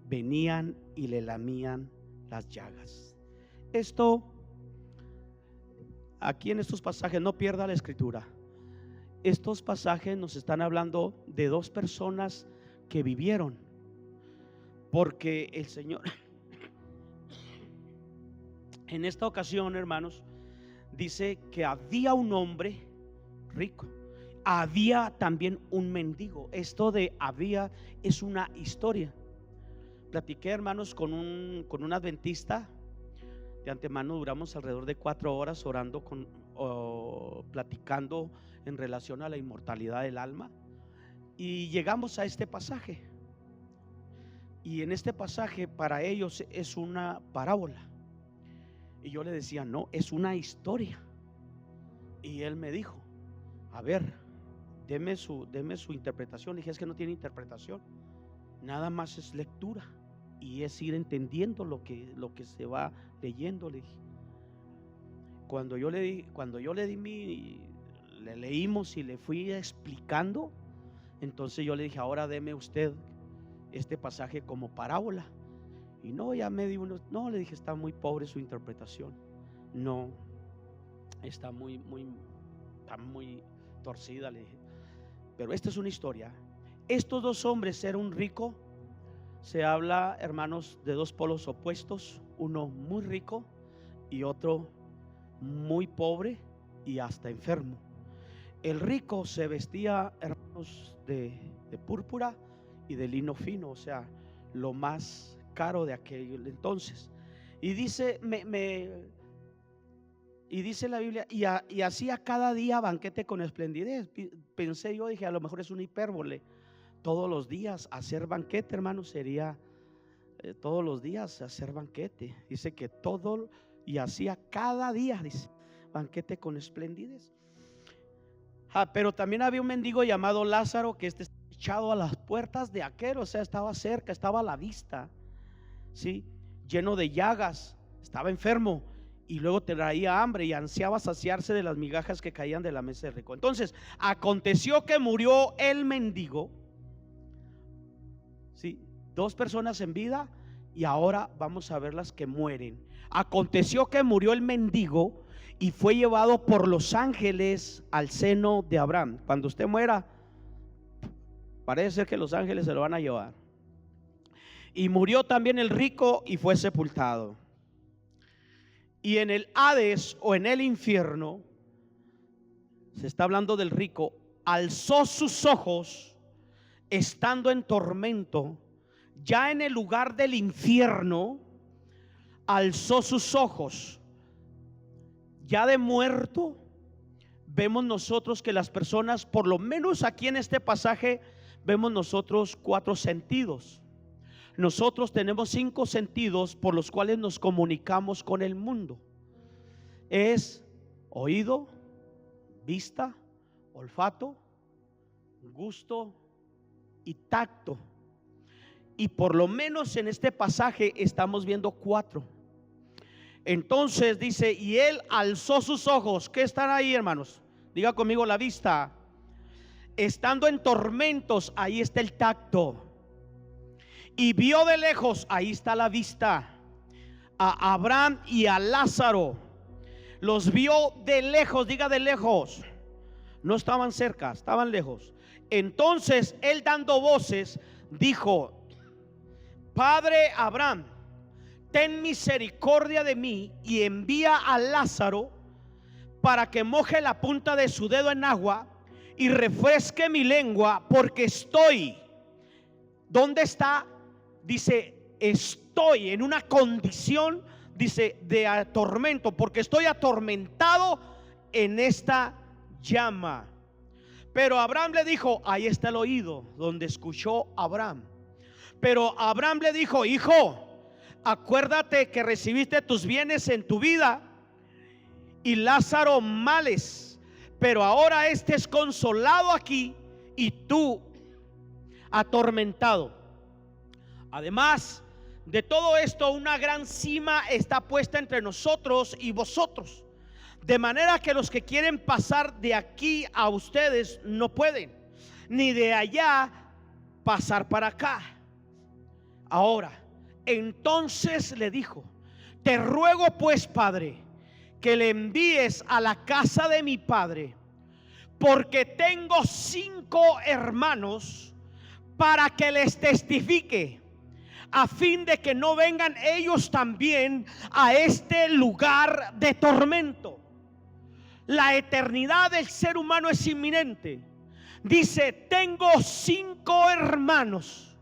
venían y le lamían las llagas. Esto, aquí en estos pasajes, no pierda la escritura. Estos pasajes nos están hablando de dos personas que vivieron, porque el Señor en esta ocasión, hermanos, dice que había un hombre rico, había también un mendigo. Esto de había es una historia. Platiqué, hermanos, con un adventista. De antemano duramos alrededor de 4 horas orando platicando en relación a la inmortalidad del alma, y llegamos a este pasaje. Y en este pasaje para ellos es una parábola. Y yo le decía, no, es una historia. Y él me dijo, a ver, deme su interpretación. Le dije, es que no tiene interpretación, nada más es lectura y es ir entendiendo lo que se va leyendo. Le dije, cuando yo le leímos y le fui explicando, entonces yo le dije, ahora deme usted este pasaje como parábola. Y no, ya me dio no, le dije, está muy pobre su interpretación. No, está muy torcida, le dije. Pero esta es una historia. Estos dos hombres, era un rico. Se habla, hermanos, de dos polos opuestos. Uno muy rico y otro muy pobre y hasta enfermo. El rico se vestía, hermanos, de púrpura y de lino fino, o sea, lo más caro de aquel entonces. Y dice y dice la Biblia, y hacía cada día banquete con esplendidez. Pensé yo, dije, a lo mejor es una hipérbole. Todos los días hacer banquete, hermano, sería todos los días hacer banquete. Dice que todo, y hacía cada día, dice, banquete con esplendidez. Pero también había un mendigo llamado Lázaro, que estaba echado a las puertas de aquel, o sea, estaba cerca, estaba a la vista, ¿sí? Lleno de llagas, estaba enfermo, y luego traía hambre y ansiaba saciarse de las migajas que caían de la mesa del rico. Entonces aconteció que murió el mendigo. Sí, dos personas en vida, y ahora vamos a ver las que mueren. Aconteció que murió el mendigo y fue llevado por los ángeles al seno de Abraham. Cuando usted muera, parece ser que los ángeles se lo van a llevar. Y murió también el rico y fue sepultado. Y en el Hades o en el infierno, se está hablando del rico, alzó sus ojos estando en tormento. Ya en el lugar del infierno alzó sus ojos. Ya de muerto, vemos nosotros que las personas, por lo menos aquí en este pasaje, vemos nosotros 4 sentidos. Nosotros tenemos 5 sentidos por los cuales nos comunicamos con el mundo. Es oído, vista, olfato, gusto y tacto. Y por lo menos en este pasaje estamos viendo 4. Entonces dice, y él alzó sus ojos. ¿Qué están ahí, hermanos? Diga conmigo, la vista. Estando en tormentos, ahí está el tacto. Y vio de lejos, ahí está la vista, a Abraham y a Lázaro. Los vio de lejos, diga de lejos. No estaban cerca, estaban lejos. Entonces él, dando voces, dijo: Padre Abraham, ten misericordia de mí y envía a Lázaro para que moje la punta de su dedo en agua y refresque mi lengua, porque estoy. ¿Dónde está? Dice, estoy en una condición, dice, de atormento, porque estoy atormentado en esta llama. Pero Abraham le dijo, ahí está el oído donde escuchó Abraham. Pero Abraham le dijo: hijo, acuérdate que recibiste tus bienes en tu vida y Lázaro males, pero ahora este es consolado aquí y tú atormentado. Además de todo esto, una gran cima está puesta entre nosotros y vosotros, de manera que los que quieren pasar de aquí a ustedes no pueden, ni de allá pasar para acá. Ahora, entonces le dijo: te ruego pues, Padre, que le envíes a la casa de mi padre, porque tengo 5 hermanos, para que les testifique, a fin de que no vengan ellos también a este lugar de tormento. La eternidad del ser humano es inminente. Dice: tengo 5 hermanos.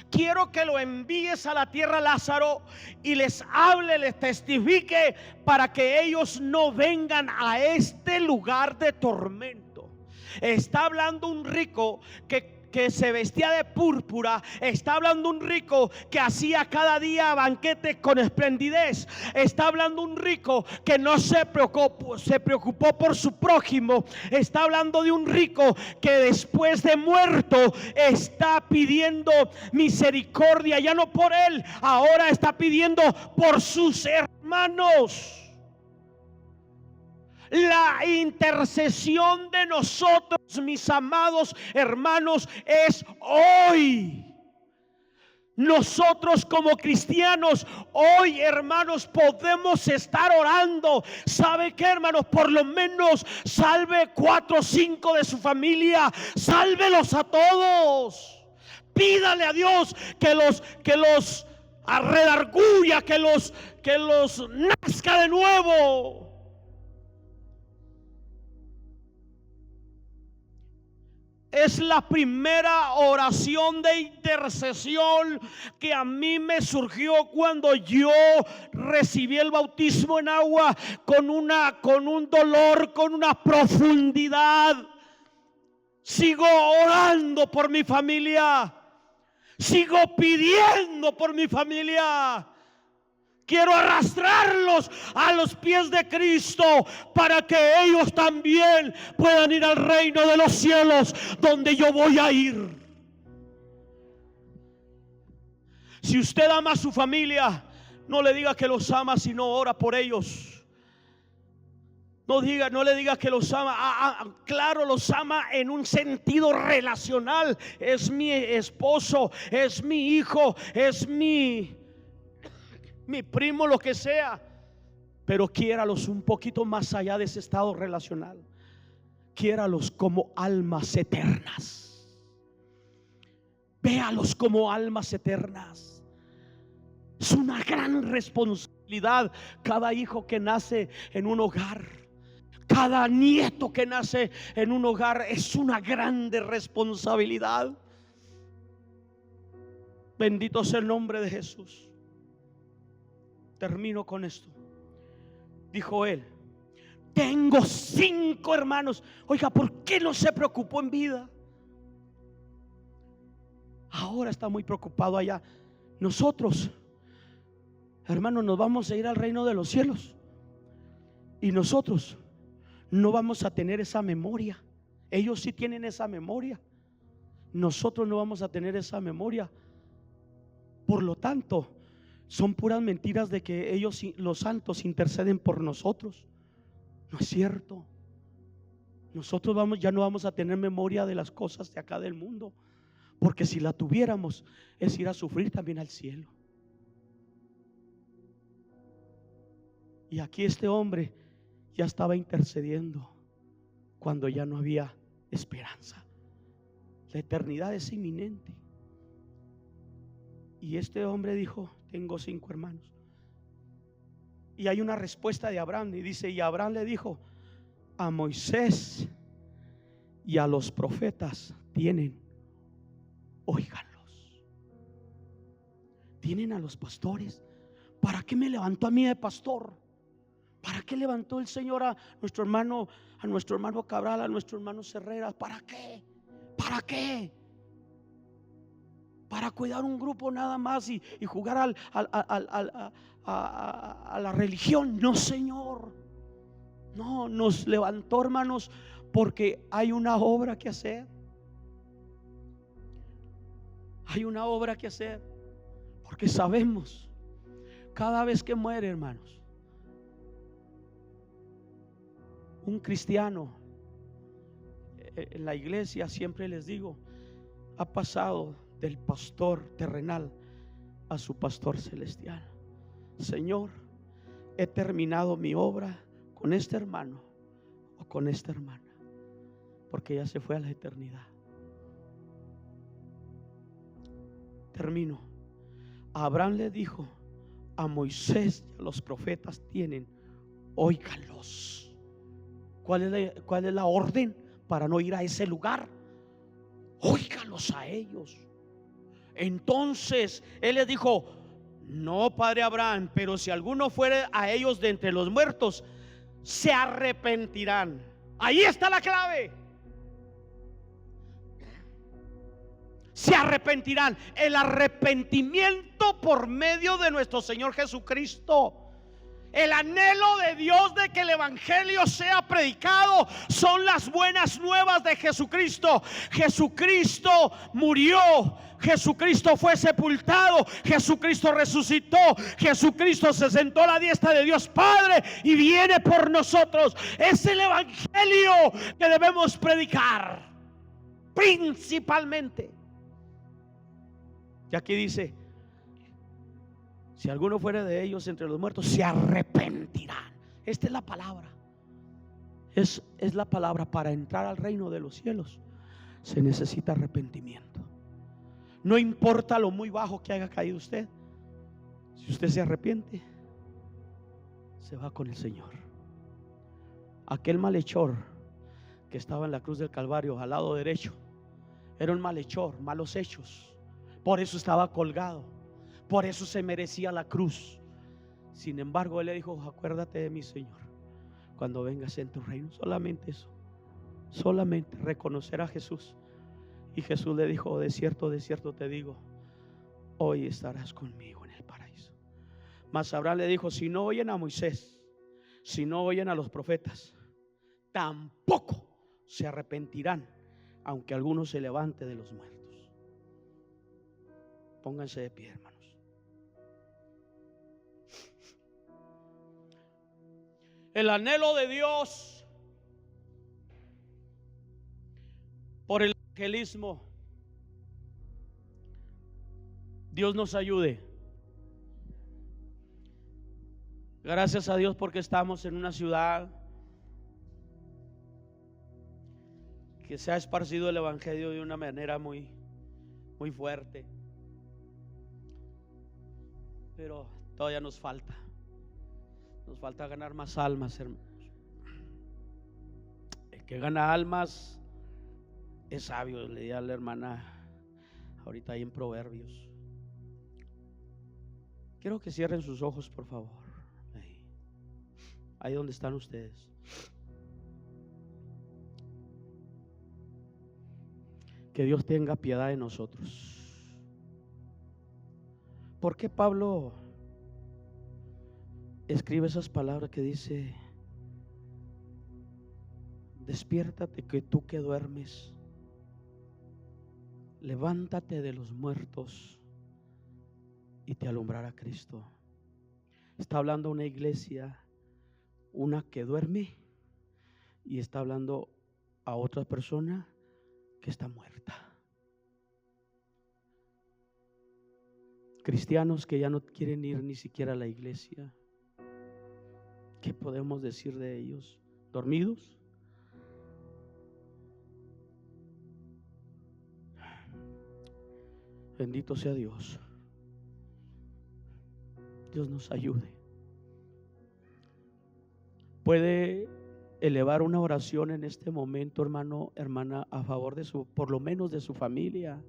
Quiero que lo envíes a la tierra, Lázaro, y les hable, les testifique, para que ellos no vengan a este lugar de tormento. Está hablando un rico que se vestía de púrpura. Está hablando un rico que hacía cada día banquete con esplendidez. Está hablando un rico que no se preocupó por su prójimo. Está hablando de un rico que después de muerto está pidiendo misericordia, ya no por él, ahora está pidiendo por sus hermanos. La intercesión de nosotros, mis amados hermanos, es hoy. Nosotros como cristianos, hoy, hermanos, podemos estar orando. ¿Sabe qué, hermanos? Por lo menos salve 4 o 5 de su familia. Sálvelos a todos. Pídale a Dios que los redarguya, que los nazca de nuevo. Es la primera oración de intercesión que a mí me surgió cuando yo recibí el bautismo en agua, con un dolor, con una profundidad. Sigo orando por mi familia, sigo pidiendo por mi familia. Quiero arrastrarlos a los pies de Cristo para que ellos también puedan ir al reino de los cielos, donde yo voy a ir. Si usted ama a su familia, no le diga que los ama, sino ora por ellos. No le diga que los ama. Claro, los ama en un sentido relacional. Es mi esposo, es mi hijo, es mi primo, lo que sea. Pero quiéralos un poquito más allá de ese estado relacional. Quiéralos como almas eternas. Véalos como almas eternas. Es una gran responsabilidad Cada hijo que nace en un hogar, cada nieto que nace en un hogar es una grande responsabilidad. Bendito sea el nombre de Jesús. Termino con esto. Dijo él: tengo 5 hermanos. Oiga, ¿por qué no se preocupó en vida? Ahora está muy preocupado allá. Nosotros, hermanos, nos vamos a ir al reino de los cielos, y nosotros no vamos a tener esa memoria. Ellos sí tienen esa memoria, nosotros no vamos a tener esa memoria. Por lo tanto, son puras mentiras de que ellos, los santos, interceden por nosotros. No es cierto. Nosotros ya no vamos a tener memoria de las cosas de acá del mundo, porque si la tuviéramos es ir a sufrir también al cielo. Y aquí este hombre ya estaba intercediendo cuando ya no había esperanza. La eternidad es inminente. Y este hombre dijo: tengo 5 hermanos. Y hay una respuesta de Abraham, y dice: y Abraham le dijo: a Moisés y a los profetas tienen, óiganlos. Tienen a los pastores. ¿Para qué me levantó a mí de pastor? ¿Para qué levantó el Señor a nuestro hermano Cabral, a nuestro hermano Herrera? ¿Para qué? ¿Para qué? ¿Para cuidar un grupo nada más y jugar a la religión? No, Señor. No, nos levantó, hermanos, porque hay una obra que hacer. Hay una obra que hacer. Porque sabemos, cada vez que muere, hermanos, un cristiano en la iglesia, siempre les digo, ha pasado del pastor terrenal a su pastor celestial. Señor, he terminado mi obra con este hermano o con esta hermana, porque ya se fue a la eternidad. Termino. Abraham le dijo: a Moisés y a los profetas tienen, óiganlos. ¿Cuál es la orden para no ir a ese lugar? Óiganlos a ellos. Entonces él les dijo: no, padre Abraham, pero si alguno fuere a ellos de entre los muertos, se arrepentirán. Ahí está la clave. Se arrepentirán. El arrepentimiento por medio de nuestro Señor Jesucristo. El anhelo de Dios de que el evangelio sea predicado son las buenas nuevas de Jesucristo. Jesucristo murió, Jesucristo fue sepultado, Jesucristo resucitó, Jesucristo se sentó a la diestra de Dios Padre y viene por nosotros. Es el evangelio que debemos predicar principalmente. Y aquí dice: si alguno fuera de ellos entre los muertos, se arrepentirán. Esta es la palabra. Es la palabra. Para entrar al reino de los cielos se necesita arrepentimiento. No importa lo muy bajo que haya caído usted, si usted se arrepiente, se va con el Señor. Aquel malhechor que estaba en la cruz del Calvario al lado derecho era un malhechor, malos hechos. Por eso estaba colgado, por eso se merecía la cruz. Sin embargo, él le dijo: acuérdate de mí, Señor, cuando vengas en tu reino. Solamente eso, solamente reconocer a Jesús. Y Jesús le dijo: de cierto te digo, hoy estarás conmigo en el paraíso. Mas Abraham le dijo: si no oyen a Moisés, si no oyen a los profetas, tampoco se arrepentirán, aunque alguno se levante de los muertos. Pónganse de pie, hermanos. El anhelo de Dios por el evangelismo. Dios nos ayude. Gracias a Dios porque estamos en una ciudad que se ha esparcido el evangelio de una manera muy fuerte. Pero todavía nos falta. Nos falta ganar más almas, hermanos. El que gana almas es sabio, le di a la hermana ahorita ahí en Proverbios. Quiero que cierren sus ojos, por favor. Ahí donde están ustedes. Que Dios tenga piedad de nosotros. ¿Por qué Pablo escribe esas palabras que dice: despiértate que tú que duermes, levántate de los muertos y te alumbrará Cristo? Está hablando una iglesia, una que duerme, y está hablando a otra persona que está muerta. Cristianos que ya no quieren ir ni siquiera a la iglesia. ¿Qué podemos decir de ellos? ¿Dormidos? Bendito sea Dios. Dios nos ayude. Puede elevar una oración en este momento, hermano, hermana, a favor de su, por lo menos de su familia.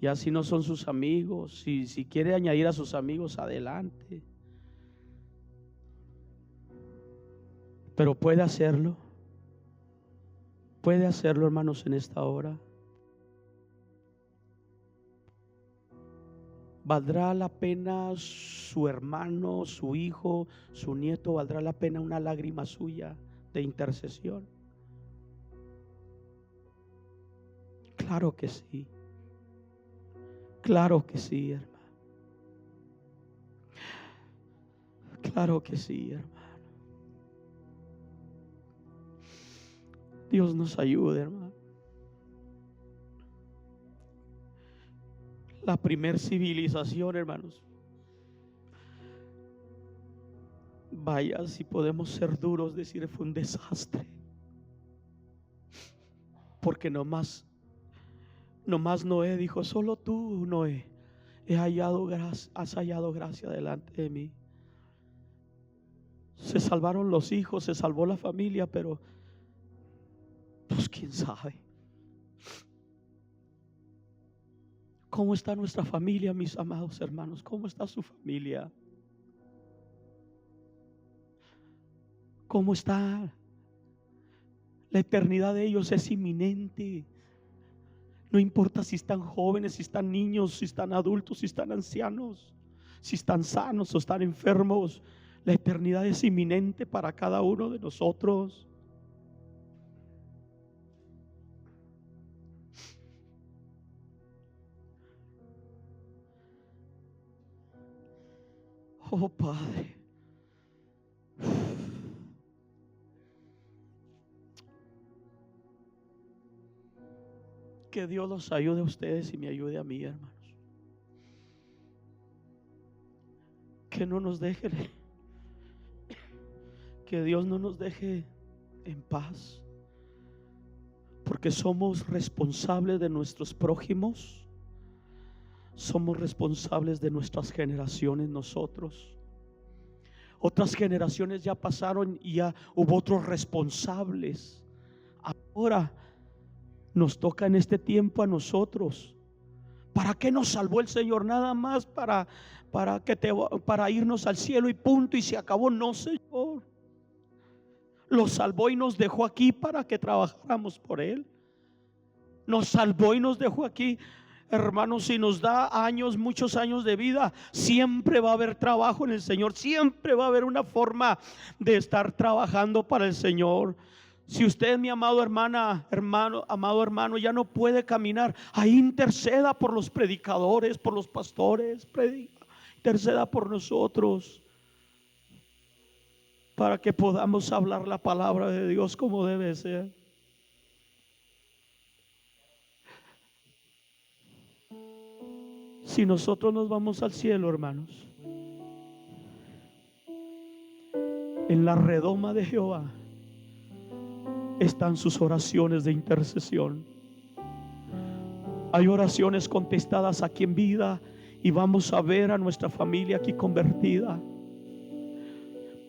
Ya si no son sus amigos, si quiere añadir a sus amigos, adelante. Pero puede hacerlo, hermanos, en esta hora. ¿Valdrá la pena su hermano, su hijo, su nieto? ¿Valdrá la pena una lágrima suya de intercesión? Claro que sí. Claro que sí, hermano. Claro que sí, hermano. Dios nos ayude, hermano. La primer civilización, hermanos. Vaya, si podemos ser duros, decir fue un desastre. Porque nomás Noé dijo: solo tú, Noé, has hallado gracia delante de mí. Se salvaron los hijos, se salvó la familia, pero pues quién sabe. ¿Cómo está nuestra familia, mis amados hermanos? ¿Cómo está su familia? ¿Cómo está? La eternidad de ellos es inminente. No importa si están jóvenes, si están niños, si están adultos, si están ancianos, si están sanos o están enfermos. La eternidad es inminente para cada uno de nosotros. Oh Padre, que Dios los ayude a ustedes y me ayude a mí, hermanos. Que no nos deje, que Dios no nos deje en paz, porque somos responsables de nuestros prójimos. Somos responsables de nuestras generaciones nosotros. Otras generaciones ya pasaron y ya hubo otros responsables. Ahora nos toca en este tiempo a nosotros. ¿Para qué nos salvó el Señor? Nada más para irnos al cielo y punto, y se acabó. No, Señor. Los salvó y nos dejó aquí para que trabajáramos por Él. Nos salvó y nos dejó aquí. Hermanos, si nos da años, muchos años de vida, siempre va a haber trabajo en el Señor. Siempre va a haber una forma de estar trabajando para el Señor. Si usted, mi amado hermano, ya no puede caminar, ahí interceda por los predicadores, por los pastores, interceda por nosotros, para que podamos hablar la palabra de Dios como debe ser. Si nosotros nos vamos al cielo, hermanos, en la redoma de Jehová están sus oraciones de intercesión. Hay oraciones contestadas aquí en vida, y vamos a ver a nuestra familia aquí convertida.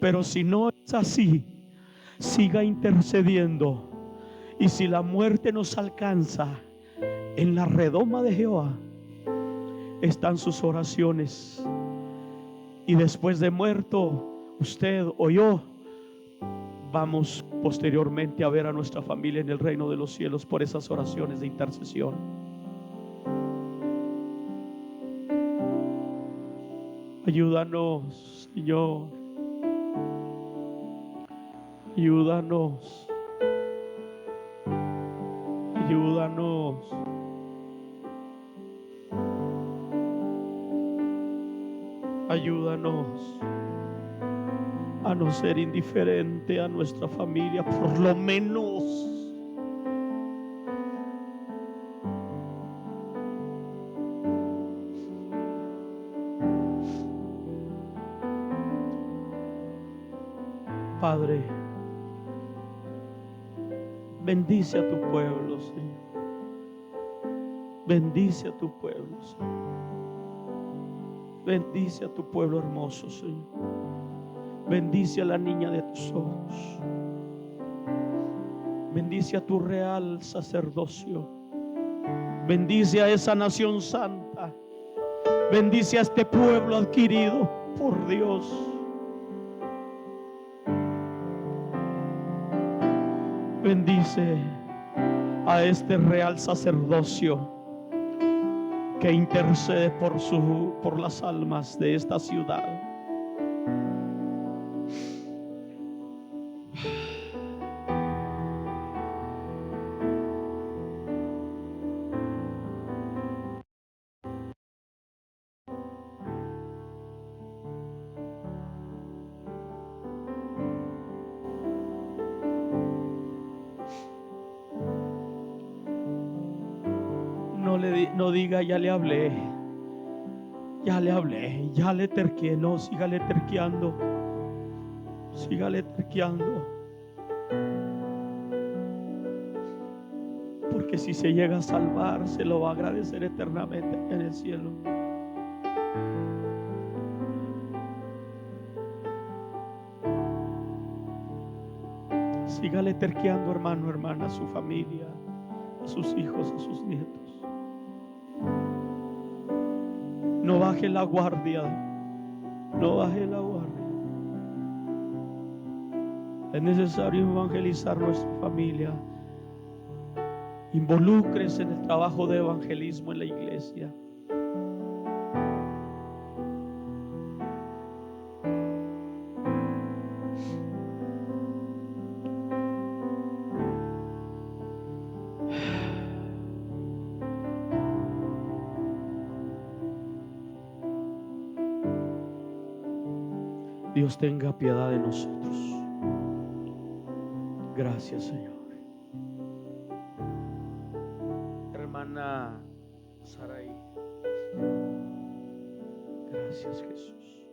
Pero si no es así, siga intercediendo. Y si la muerte nos alcanza, en la redoma de Jehová están sus oraciones. Y después de muerto, usted o yo vamos posteriormente a ver a nuestra familia en el reino de los cielos por esas oraciones de intercesión. Ayúdanos, Señor. Ayúdanos. Ayúdanos. Ayúdanos a no ser indiferente a nuestra familia, por lo menos. Padre, bendice a tu pueblo, Señor. Bendice a tu pueblo, Señor. Bendice a tu pueblo hermoso, Señor. Bendice a la niña de tus ojos. Bendice a tu real sacerdocio. Bendice a esa nación santa. Bendice a este pueblo adquirido por Dios. Bendice a este real sacerdocio que intercede por las almas de esta ciudad. No diga ya le hablé, ya le terqué. No, sígale terqueando, porque si se llega a salvar, se lo va a agradecer eternamente en el cielo. Sígale terqueando, hermano, hermana, a su familia, a sus hijos, a sus nietos. No baje la guardia. No baje la guardia. Es necesario evangelizar nuestra familia. Involúcrese en el trabajo de evangelismo en la iglesia. Dios tenga piedad de nosotros. Gracias, Señor. Hermana Saraí, gracias, Jesús.